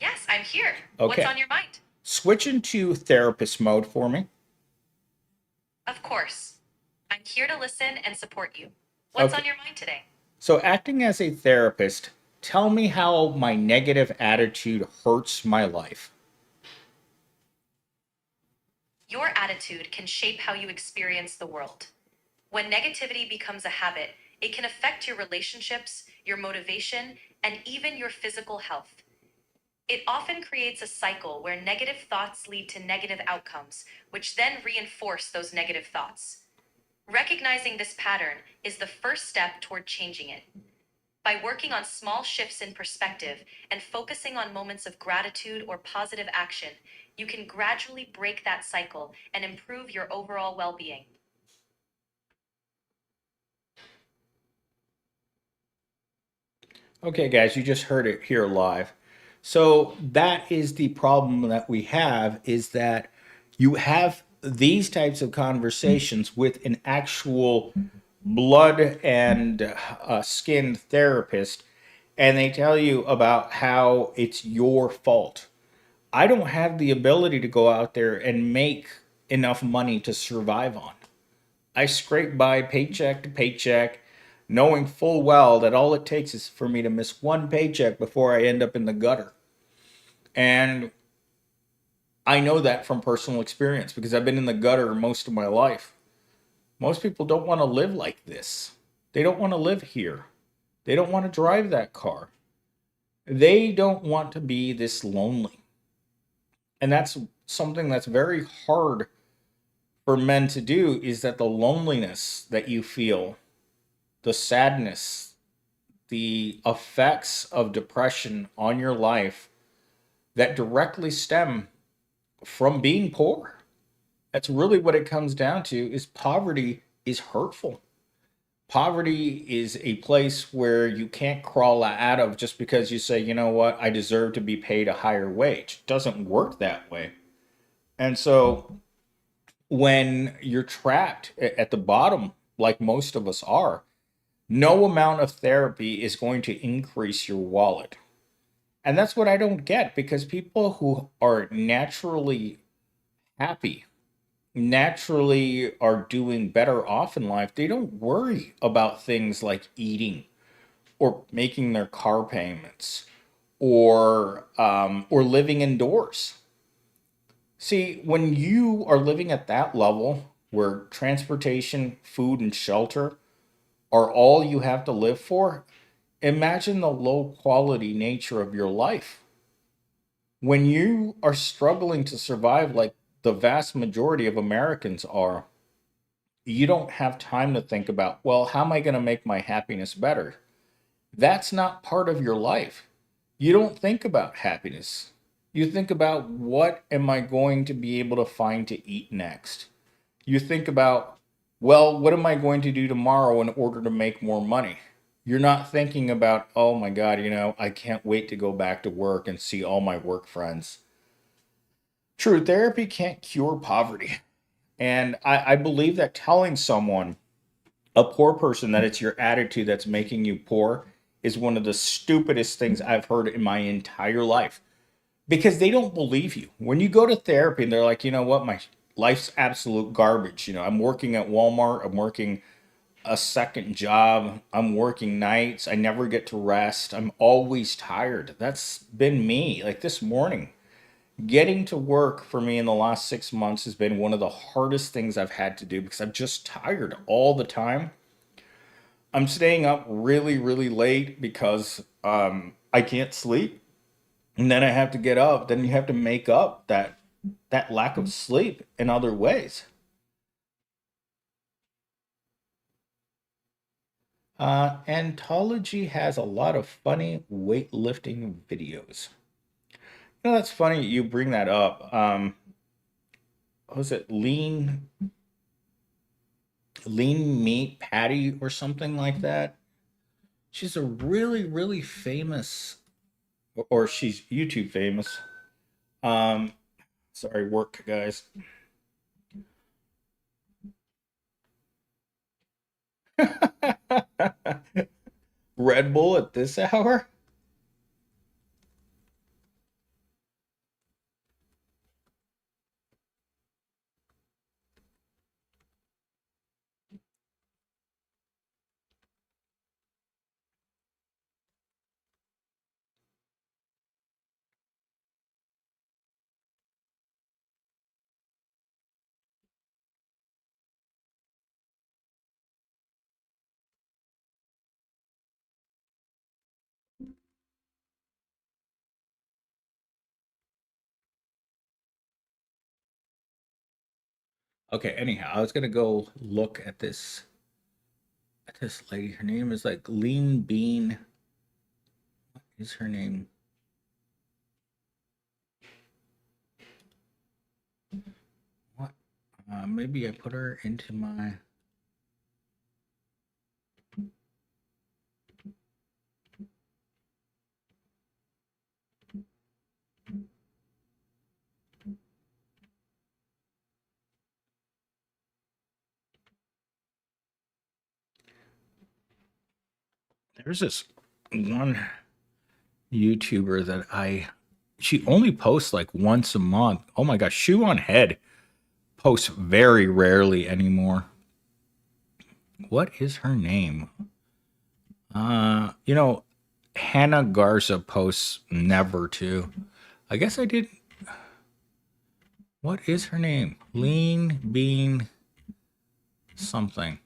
Yes, I'm here. What's Okay. on your mind? Switch into therapist mode for me. Of course. I'm here to listen and support you. What's Okay. on your mind today? So acting as a therapist, tell me how my negative attitude hurts my life. Your attitude can shape how you experience the world. When negativity becomes a habit, it can affect your relationships, your motivation, and even your physical health. It often creates a cycle where negative thoughts lead to negative outcomes, which then reinforce those negative thoughts. Recognizing this pattern is the first step toward changing it. By working on small shifts in perspective and focusing on moments of gratitude or positive action, you can gradually break that cycle and improve your overall well being. Okay, guys, you just heard it here live. So that is the problem that we have is that you have these types of conversations with an actual blood and skin therapist, and they tell you about how it's your fault. I don't have the ability to go out there and make enough money to survive on. I scrape by paycheck to paycheck, knowing full well that all it takes is for me to miss one paycheck before I end up in the gutter. And I know that from personal experience because I've been in the gutter most of my life. Most people don't want to live like this. They don't want to live here. They don't want to drive that car. They don't want to be this lonely. And that's something that's very hard for men to do is that the loneliness that you feel, the sadness, the effects of depression on your life that directly stem from being poor. That's really what it comes down to is poverty is hurtful. Poverty is a place where you can't crawl out of just because you say, you know what, I deserve to be paid a higher wage. It doesn't work that way. And so when you're trapped at the bottom, like most of us are, no amount of therapy is going to increase your wallet. And that's what I don't get because people who are naturally happy, naturally are doing better off in life, they don't worry about things like eating or making their car payments or living indoors. See, when you are living at that level where transportation, food, and shelter are all you have to live for, imagine the low quality nature of your life. When you are struggling to survive like the vast majority of Americans are, you don't have time to think about, well, how am I going to make my happiness better? That's not part of your life. You don't think about happiness. You think about what am I going to be able to find to eat next? You think about, well, what am I going to do tomorrow in order to make more money? You're not thinking about, oh my God, I can't wait to go back to work and see all my work friends. True, therapy can't cure poverty. And I believe that telling someone, a poor person, that it's your attitude that's making you poor is one of the stupidest things I've heard in my entire life because they don't believe you. When you go to therapy and they're like, you know what, my life's absolute garbage. I'm working at Walmart, I'm working a second job, I'm working nights, I never get to rest, I'm always tired. That's been me. Like this morning, getting to work for me in the last 6 months has been one of the hardest things I've had to do because I'm just tired all the time. I'm staying up really, really late because I can't sleep, and then I have to get up. Then you have to make up that lack of sleep in other ways. Anthology has a lot of funny weightlifting videos. You know, that's funny you bring that up. What was it lean meat patty or something like that? She's a really, really famous, or she's YouTube famous. Um, Sorry, work guys. Red Bull at this hour? Okay, anyhow, I was gonna go look at this lady. Her name is like Lean Bean. What is her name? What? Maybe I put her into my. There's this one YouTuber that she only posts like once a month. Oh my gosh, Shoe on Head posts very rarely anymore. What is her name? You know, Hannah Garza posts never too. I guess I did. What is her name? Lean Bean something.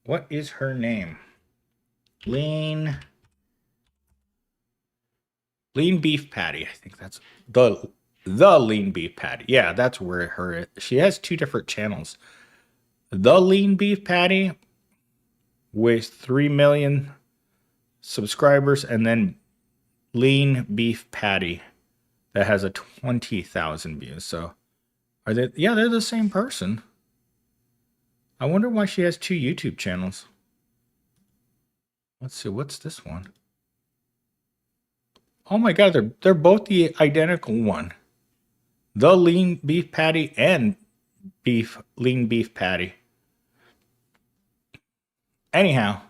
What is her name? Lean Lean Beef Patty. I think that's the Lean Beef Patty. Yeah, that's where her. She has two different channels. The Lean Beef Patty with 3 million subscribers, and then Lean Beef Patty that has a 20,000 views. So are they? Yeah, they're the same person. I wonder why she has two YouTube channels. Let's see. What's this one? Oh my God, they're both the identical one. The Lean Beef Patty and beef lean beef patty. Anyhow,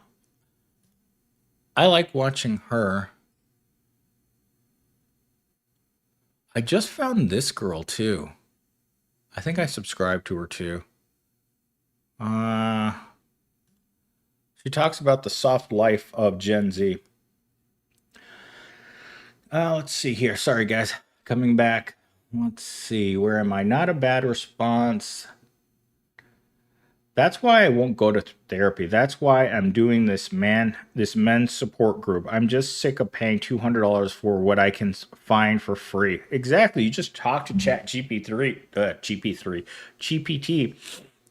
I like watching her. I just found this girl too. I think I subscribed to her too. Uh, she talks about the soft life of Gen Z. Let's see here. Sorry, guys. Coming back. Let's see. Where am I? Not a bad response. That's why I won't go to therapy. That's why I'm doing this men's support group. I'm just sick of paying $200 for what I can find for free. Exactly. You just talk to Chat GP3, GP3, GPT,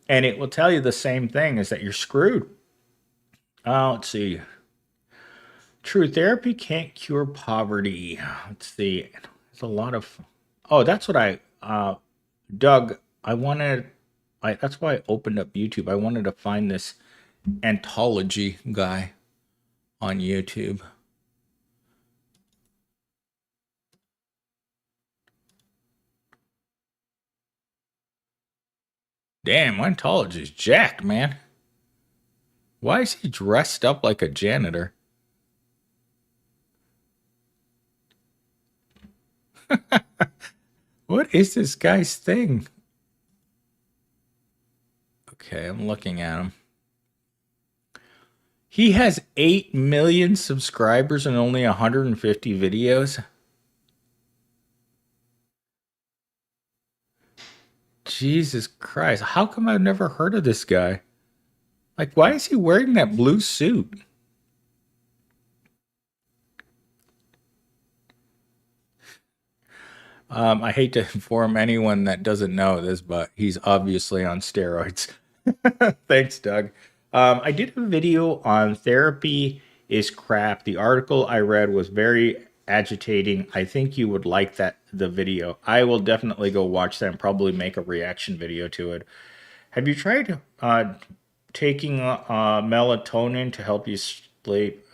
and it will tell you the same thing: is that you're screwed. Let's see. True therapy can't cure poverty. Let's see. There's a lot of. Oh, that's what Doug. I wanted. That's why I opened up YouTube. I wanted to find this anthology guy on YouTube. Damn, Ontology's jacked, man. Why is he dressed up like a janitor? What is this guy's thing? Okay, I'm looking at him. He has 8 million subscribers and only 150 videos. Jesus Christ. How come I've never heard of this guy? Like, why is he wearing that blue suit? I hate to inform anyone that doesn't know this, but he's obviously on steroids. Thanks, Doug. I did a video on therapy is crap. The article I read was very agitating. I think you would like the video. I will definitely go watch that and probably make a reaction video to it. Have you tried taking melatonin to help you sleep?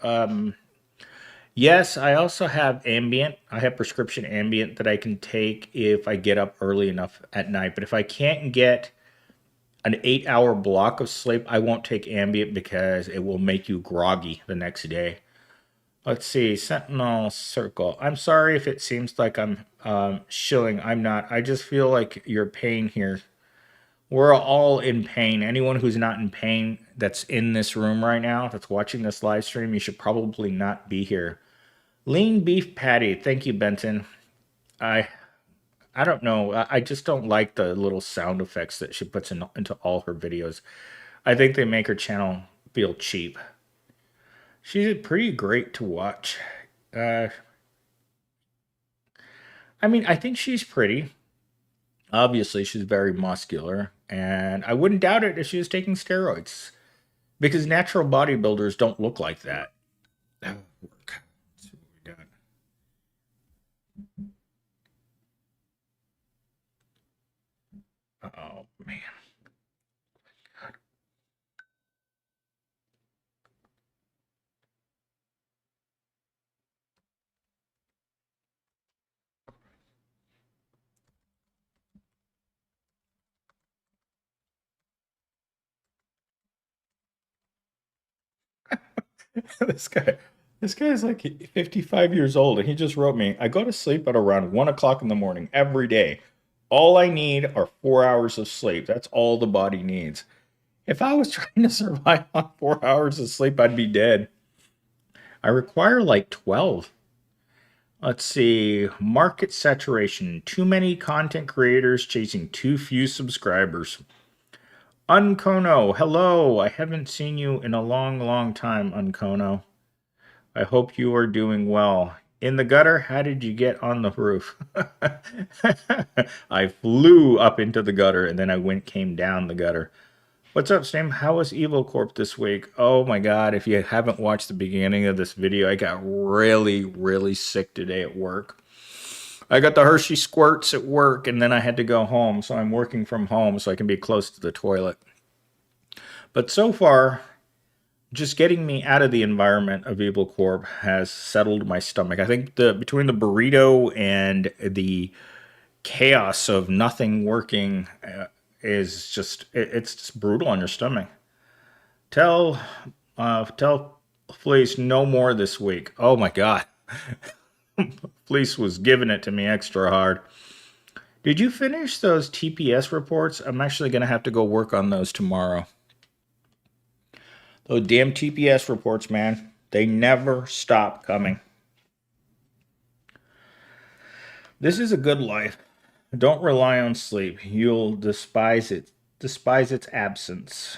Yes, I also have ambient. I have prescription ambient that I can take if I get up early enough at night. But if I can't get an 8 hour block of sleep, I won't take ambient because it will make you groggy the next day. Let's see, Sentinel Circle. I'm sorry if it seems like I'm shilling. I'm not. I just feel like your pain here. We're all in pain. Anyone who's not in pain that's in this room right now, that's watching this live stream, you should probably not be here. Lean beef patty. Thank you, Benton. I I don't know. I just don't like the little sound effects that she puts into all her videos. I think they make her channel feel cheap. She's pretty great to watch. Uh, I mean, I think she's pretty. Obviously, she's very muscular, and I wouldn't doubt it if she was taking steroids because natural bodybuilders don't look like that. That would work. Let's see what we got. Oh man. this guy this guy is like 55 years old and he just wrote me, I go to sleep at around 1 o'clock in the morning every day. All I need are 4 hours of sleep. That's all the body needs. If I was trying to survive on 4 hours of sleep, I'd be dead. I require like 12. Let's see. Market saturation. Too many content creators chasing too few subscribers. Unkono, hello. I haven't seen you in a long, long time, Unkono. I hope you are doing well. In the gutter, how did you get on the roof? I flew up into the gutter and then I came down the gutter. What's up, Sam? How was Evil Corp this week? Oh my god, if you haven't watched the beginning of this video, I got really, really sick today at work. I got the Hershey squirts at work and then I had to go home, so I'm working from home so I can be close to the toilet. But so far, just getting me out of the environment of Evil Corp has settled my stomach. I think between the burrito and the chaos of nothing working is just it's just brutal on your stomach. Tell Fleece no more this week. Oh my god, Fleece was giving it to me extra hard. Did you finish those TPS reports? I'm actually gonna have to go work on those tomorrow. Those damn TPS reports, man. They never stop coming. This is a good life. Don't rely on sleep. You'll despise it. Despise its absence.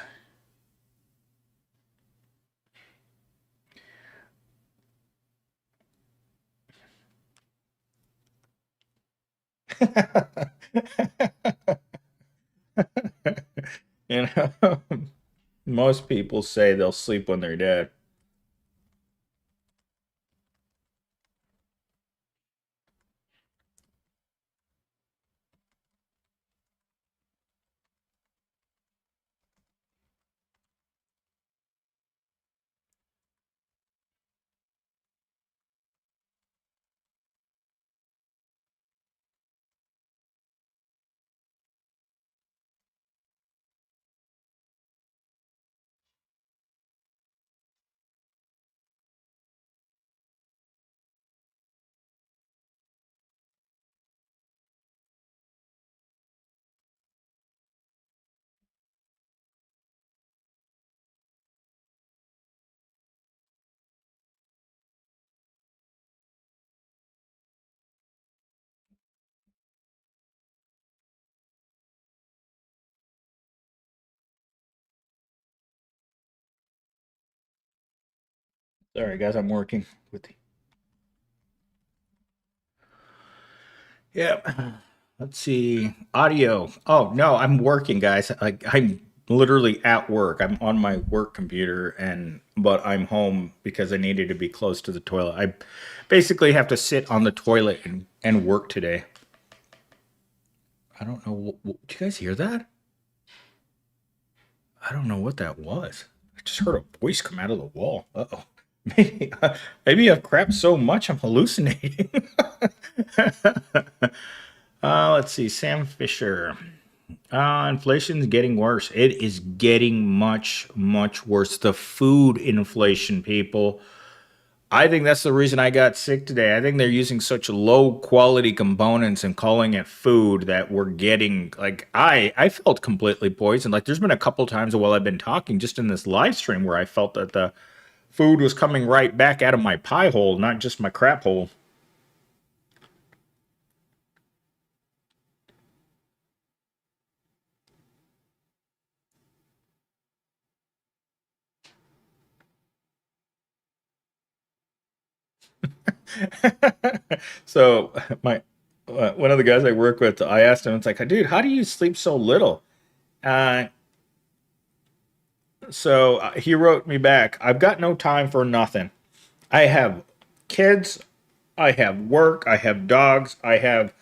you know, most people say they'll sleep when they're dead. Sorry, guys, I'm working with the. Yep. Let's see. Audio. Oh no, I'm working, guys. I'm literally at work. I'm on my work computer, and but I'm home because I needed to be close to the toilet. I basically have to sit on the toilet and work today. I don't know. Did you guys hear that? I don't know what that was. I just heard a voice come out of the wall. Uh oh. Maybe, maybe I've crapped so much I'm hallucinating. Let's see. Sam Fisher. Inflation's getting worse. It is getting much, much worse. The food inflation, people. I think that's the reason I got sick today. I think they're using such low quality components and calling it food that we're getting like I felt completely poisoned. Like there's been a couple times while I've been talking just in this live stream where I felt that the food was coming right back out of my pie hole, not just my crap hole. So my one of the guys I work with, I asked him, it's like, dude, how do you sleep so little? Uh, so he wrote me back, I've got no time for nothing. I have kids, I have work, I have dogs, I have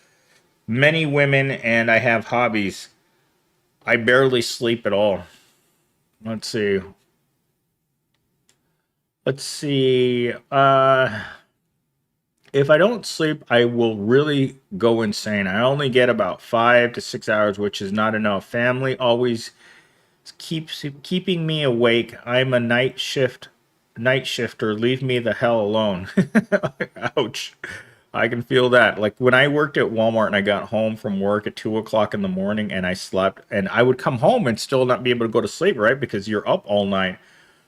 many women, and I have hobbies. I barely sleep at all. Let's see. Let's see. If I don't sleep, I will really go insane. I only get about 5 to 6 hours, which is not enough. Family always keeps keeping me awake. I'm a night shifter. Leave me the hell alone. Ouch. I can feel that. Like when I worked at Walmart and I got home from work at 2 o'clock in the morning and I slept, and I would come home and still not be able to go to sleep, right? Because you're up all night.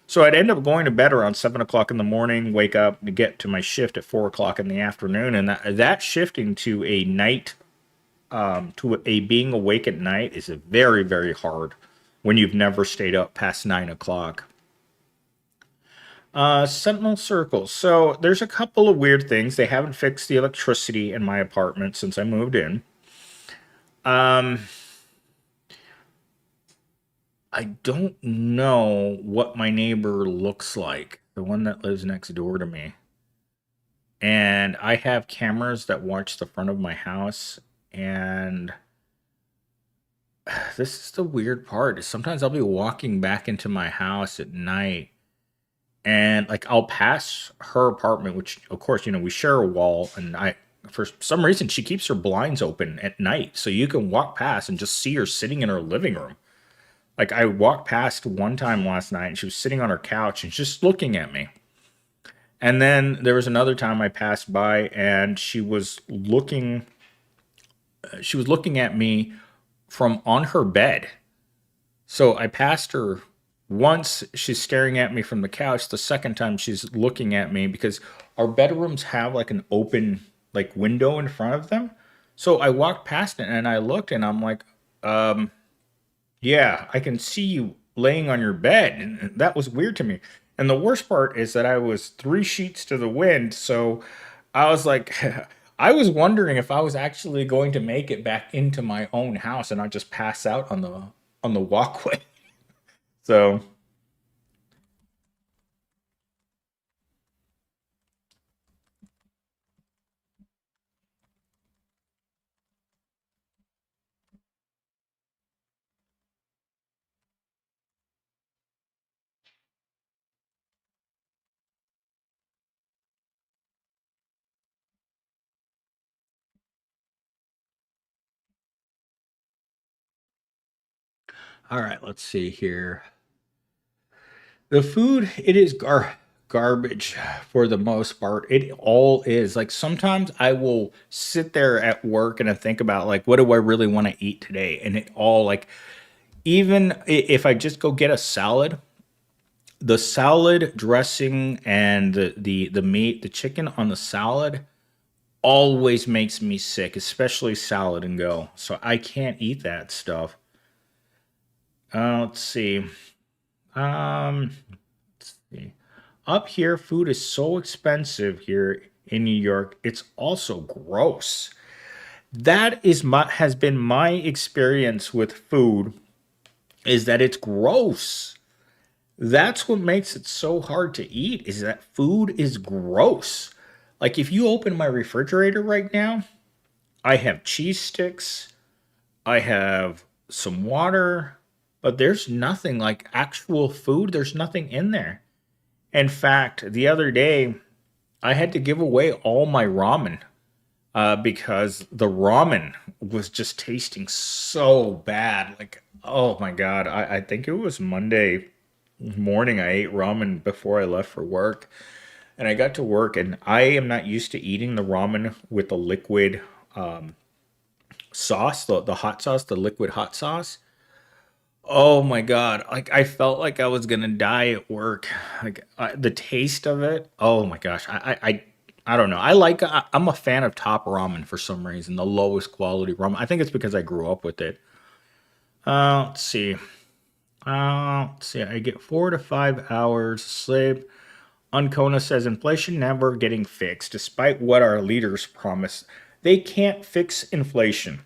So I'd end up going to bed around 7 o'clock in the morning, wake up to get to my shift at 4 o'clock in the afternoon, and that shifting to a night, to a being awake at night is a very, very hard when you've never stayed up past 9 o'clock. Sentinel circles. So there's a couple of weird things. They haven't fixed the electricity in my apartment since I moved in. Um, I don't know what my neighbor looks like, the one that lives next door to me. And I have cameras that watch the front of my house. And this is the weird part. Sometimes I'll be walking back into my house at night and like I'll pass her apartment, which of course, we share a wall, and I for some reason she keeps her blinds open at night so you can walk past and just see her sitting in her living room. Like I walked past one time last night and she was sitting on her couch and just looking at me. And then there was another time I passed by and she was looking at me from on her bed. So I passed her once, she's staring at me from the couch. The second time she's looking at me because our bedrooms have like an open like window in front of them. So I walked past it and I looked and I'm like, yeah, I can see you laying on your bed. And that was weird to me. And the worst part is that I was 3 sheets to the wind. So I was like, I was wondering if I was actually going to make it back into my own house and not just pass out on the walkway. So, all right, let's see here. The food, it is garbage for the most part. It all is. Like sometimes I will sit there at work and I think about like what do I really want to eat today? And it all like even if I just go get a salad, the salad dressing and the meat, the chicken on the salad always makes me sick, especially salad and go. So I can't eat that stuff. Let's see. Um, let's see. Up here, food is so expensive here in New York. It's also gross. That is my has been my experience with food is that it's gross. That's what makes it so hard to eat is that food is gross. Like if you open my refrigerator right now, I have cheese sticks, I have some water, but there's nothing like actual food. There's nothing in there. In fact, the other day, I had to give away all my ramen because the ramen was just tasting so bad. Like, oh my God. I think it was Monday morning. I ate ramen before I left for work. And I got to work, and I am not used to eating the ramen with the liquid sauce, the hot sauce, the liquid hot sauce. Oh my God. Like I felt like I was gonna die at work. Like the taste of it. Oh my gosh. I don't know. I'm a fan of top ramen for some reason. The lowest quality ramen. I think it's because I grew up with it. Let's see. Let's see. I get 4 to 5 hours sleep. Uncona says inflation never getting fixed, despite what our leaders promise. They can't fix inflation.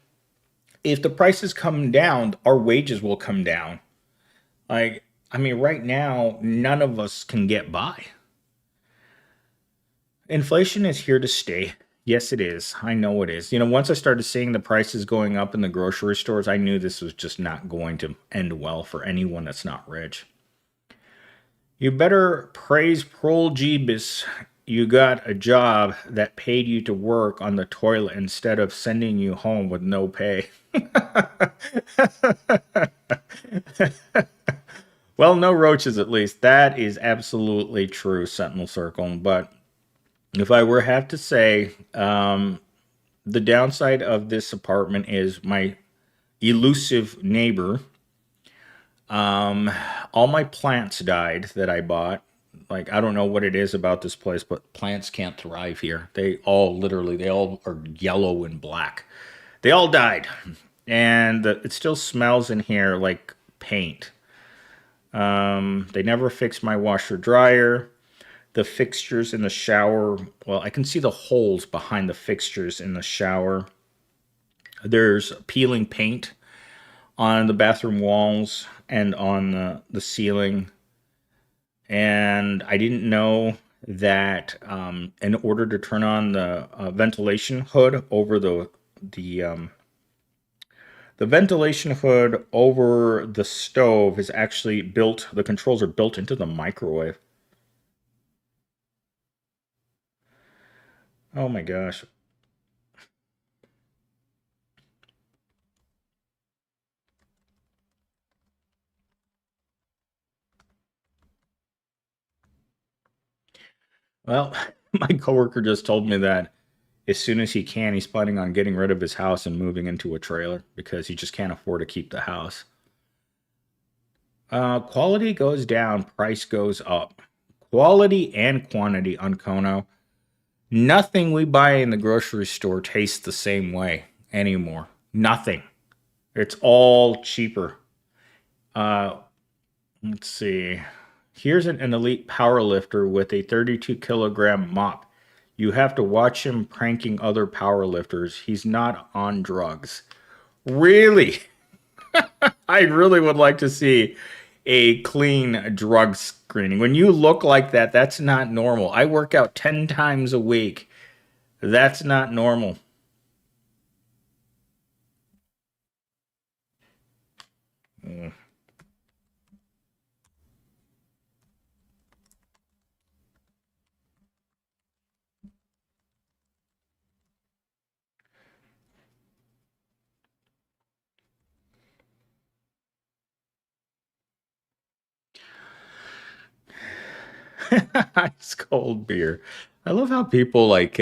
If the prices come down, our wages will come down. Like, I mean, right now, none of us can get by. Inflation is here to stay. Yes, it is. I know it is. Once I started seeing the prices going up in the grocery stores, I knew this was just not going to end well for anyone that's not rich. You better praise Prol Jeebus. You got a job that paid you to work on the toilet instead of sending you home with no pay. Well, no roaches at least. That is absolutely true, Sentinel Circle. But if I were have to say, the downside of this apartment is my elusive neighbor. Um, all my plants died that I bought. Like I don't know what it is about this place, but plants can't thrive here. They all are yellow and black. They all died, and it still smells in here like paint. They never fixed my washer dryer. The fixtures in the shower, well, I can see the holes behind the fixtures in the shower. There's peeling paint on the bathroom walls and on the ceiling. And I didn't know that in order to turn on the ventilation hood over the the ventilation hood over the stove is actually built. The controls are built into the microwave. Oh my gosh. Well, my coworker just told me that as soon as he can, he's planning on getting rid of his house and moving into a trailer because he just can't afford to keep the house. Quality goes down, price goes up. Quality and quantity on Kono. Nothing we buy in the grocery store tastes the same way anymore. Nothing. It's all cheaper. Uh, let's see. Here's an elite power lifter with a 32 kilogram mop. You have to watch him pranking other power lifters. He's not on drugs. Really? I really would like to see a clean drug screening. When you look like that, that's not normal. I work out 10 times a week. That's not normal. Mm. Ice cold beer. I love how people like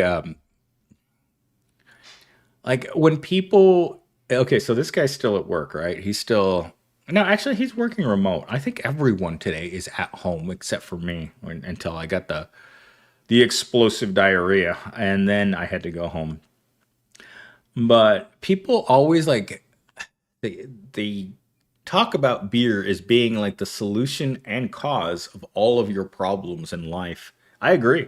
when people okay, so this guy's still at work, right? He's still no, actually he's working remote. I think everyone today is at home except for me until I got the explosive diarrhea and then I had to go home. But people always they talk about beer as being like the solution and cause of all of your problems in life. I agree.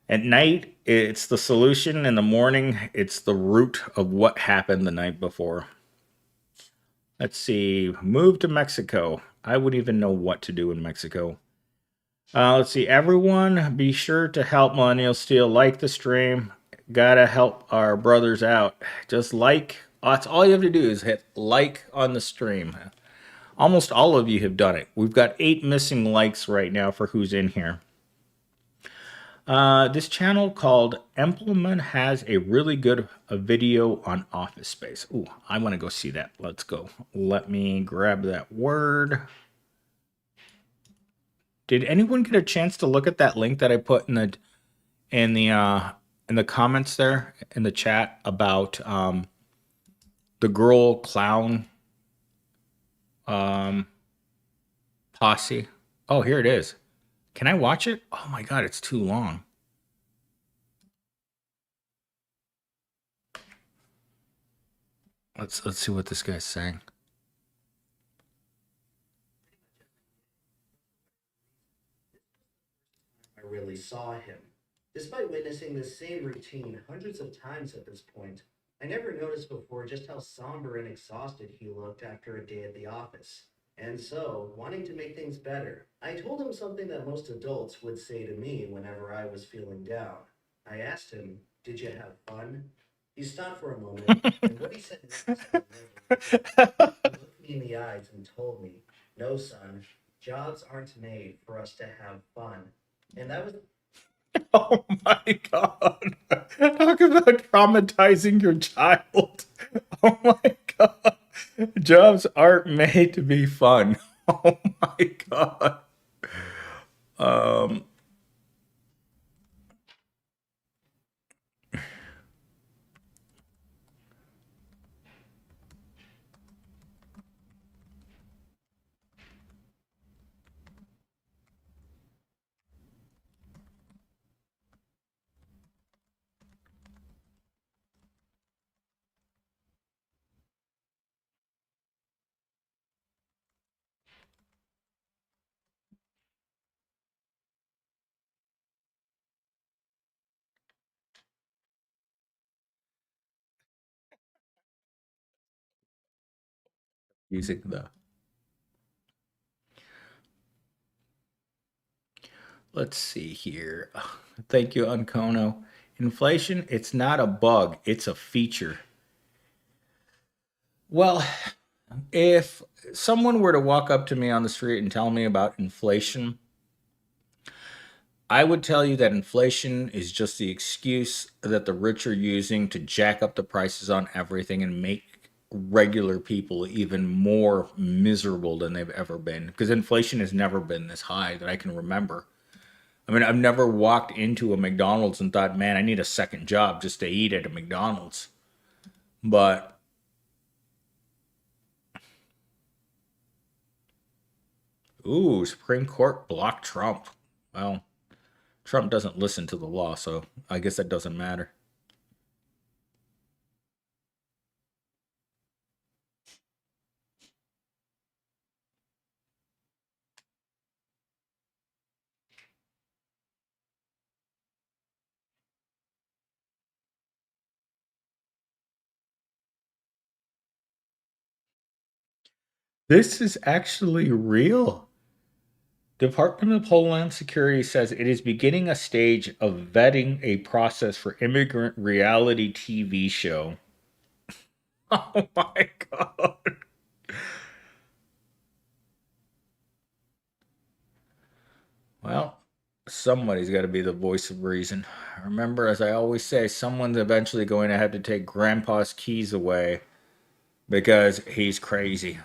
At night, it's the solution. In the morning, it's the root of what happened the night before. Let's see. Move to Mexico. I wouldn't even know what to do in Mexico. Let's see. Everyone, be sure to help Millennial Steel. Like the stream. Gotta help our brothers out. Just like. That's all you have to do is hit like on the stream. Almost all of you have done it. We've got 8 missing likes right now for who's in here. This channel called Implement has a really good video on Office Space. Ooh, I want to go see that. Let's go. Let me grab that word. Did anyone get a chance to look at that link that I put in the comments there in the chat about the girl clown posse? Oh, here it is. Can I watch it? Oh my god, it's too long. Let's see what this guy's saying. I really saw him. Despite witnessing this same routine hundreds of times at this point, I never noticed before just how somber and exhausted he looked after a day at the office. And so, wanting to make things better, I told him something that most adults would say to me whenever I was feeling down. I asked him, "Did you have fun?" He stopped for a moment, and what he said next I'll never forget. He looked me in the eyes and told me, "No, son, jobs aren't made for us to have fun." And that was Oh my god. Talk about traumatizing your child. Oh my god. Jobs aren't made to be fun. Oh my god. Um using the let's see here. Thank you, Uncono. Inflation, it's not a bug, it's a feature. Well, if someone were to walk up to me on the street and tell me about inflation, I would tell you that inflation is just the excuse that the rich are using to jack up the prices on everything and make regular people even more miserable than they've ever been. Because inflation has never been this high that I can remember. I mean, I've never walked into a McDonald's and thought, man, I need a second job just to eat at a McDonald's. But, ooh, Supreme Court blocked Trump. Well, Trump doesn't listen to the law, so I guess that doesn't matter. This is actually real. Department of Homeland Security says it is beginning a stage of vetting a process for immigrant reality TV show. Oh my god. Well, somebody's got to be the voice of reason. Remember, as I always say, someone's eventually going to have to take Grandpa's keys away because he's crazy.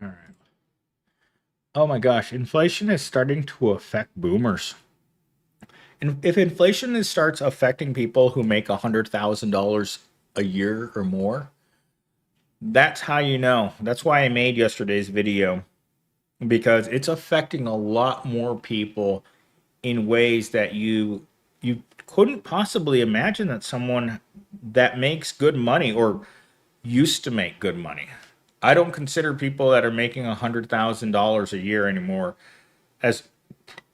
All right. Oh my gosh, inflation is starting to affect boomers. And if inflation starts affecting people who make $100,000 a year or more, that's how you know. That's why I made yesterday's video because it's affecting a lot more people in ways that you couldn't possibly imagine that someone that makes good money or used to make good money. I don't consider people that are making $100,000 a year anymore as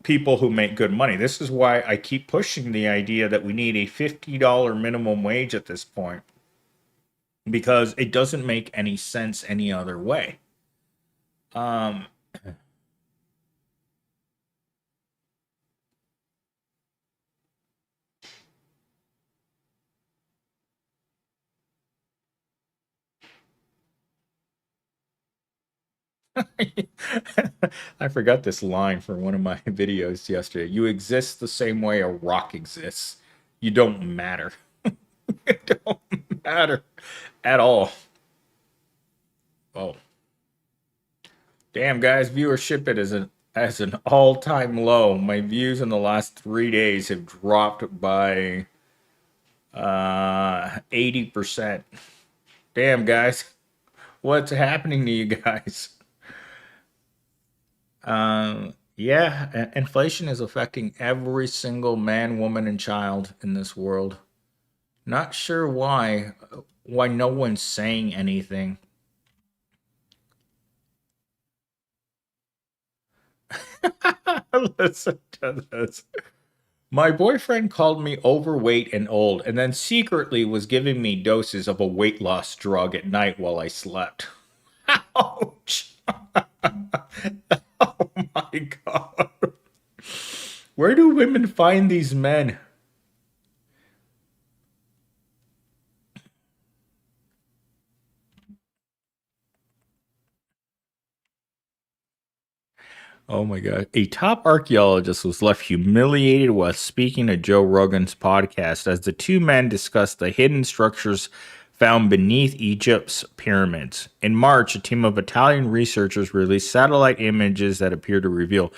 people who make good money. This is why I keep pushing the idea that we need a $50 minimum wage at this point, because it doesn't make any sense any other way. Um, I forgot this line from one of my videos yesterday. You exist the same way a rock exists. You don't matter. You don't matter at all. Oh, damn, guys, viewership it is an all-time low. My views in the last 3 days have dropped by 80%. Damn, guys, what's happening to you guys? Yeah, inflation is affecting every single man, woman, and child in this world. Not sure why no one's saying anything. Listen to this. My boyfriend called me overweight and old, and then secretly was giving me doses of a weight loss drug at night while I slept. Ouch! Oh my god. Where do women find these men? Oh my God. A top archaeologist was left humiliated while speaking to Joe Rogan's podcast as the two men discussed the hidden structures found beneath Egypt's pyramids. In March, a team of Italian researchers released satellite images that appear to reveal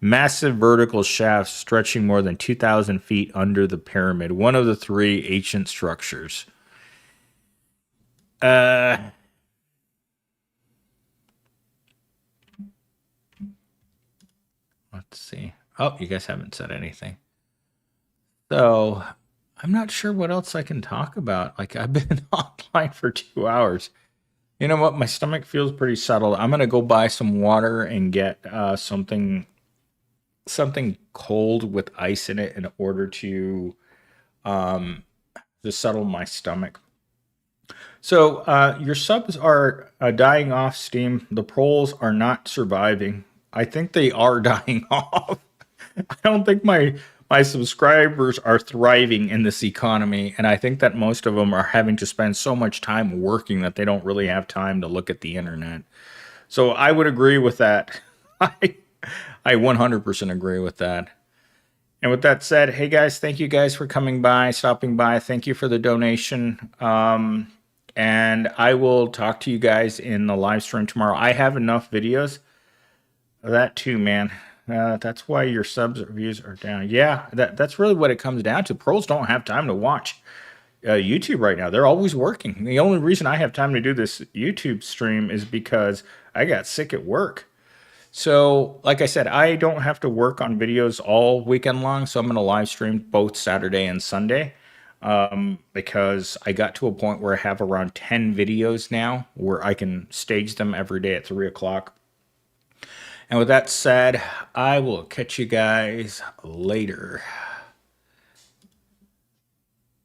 massive vertical shafts stretching more than 2,000 feet under the pyramid, one of the three ancient structures. Uh, let's see. Oh, you guys haven't said anything. So I'm not sure what else I can talk about. Like I've been online for 2 hours. You know what? My stomach feels pretty settled. I'm gonna go buy some water and get something cold with ice in it in order um, to settle my stomach. So your subs are dying off Steam. The proles are not surviving. I think they are dying off. I don't think my subscribers are thriving in this economy, and I think that most of them are having to spend so much time working that they don't really have time to look at the internet. So I would agree with that. I I 100% agree with that. And with that said, hey guys, thank you guys for coming by, stopping by. Thank you for the donation. And I will talk to you guys in the live stream tomorrow. I have enough videos. That too, man. That's why your subs views are down. Yeah, that's really what it comes down to. Pros don't have time to watch YouTube right now. They're always working. The only reason I have time to do this YouTube stream is because I got sick at work. So, like I said, I don't have to work on videos all weekend long. So I'm going to live stream both Saturday and Sunday because I got to a point where I have around 10 videos now where I can stage them every day at 3 o'clock. And with that said, I will catch you guys later.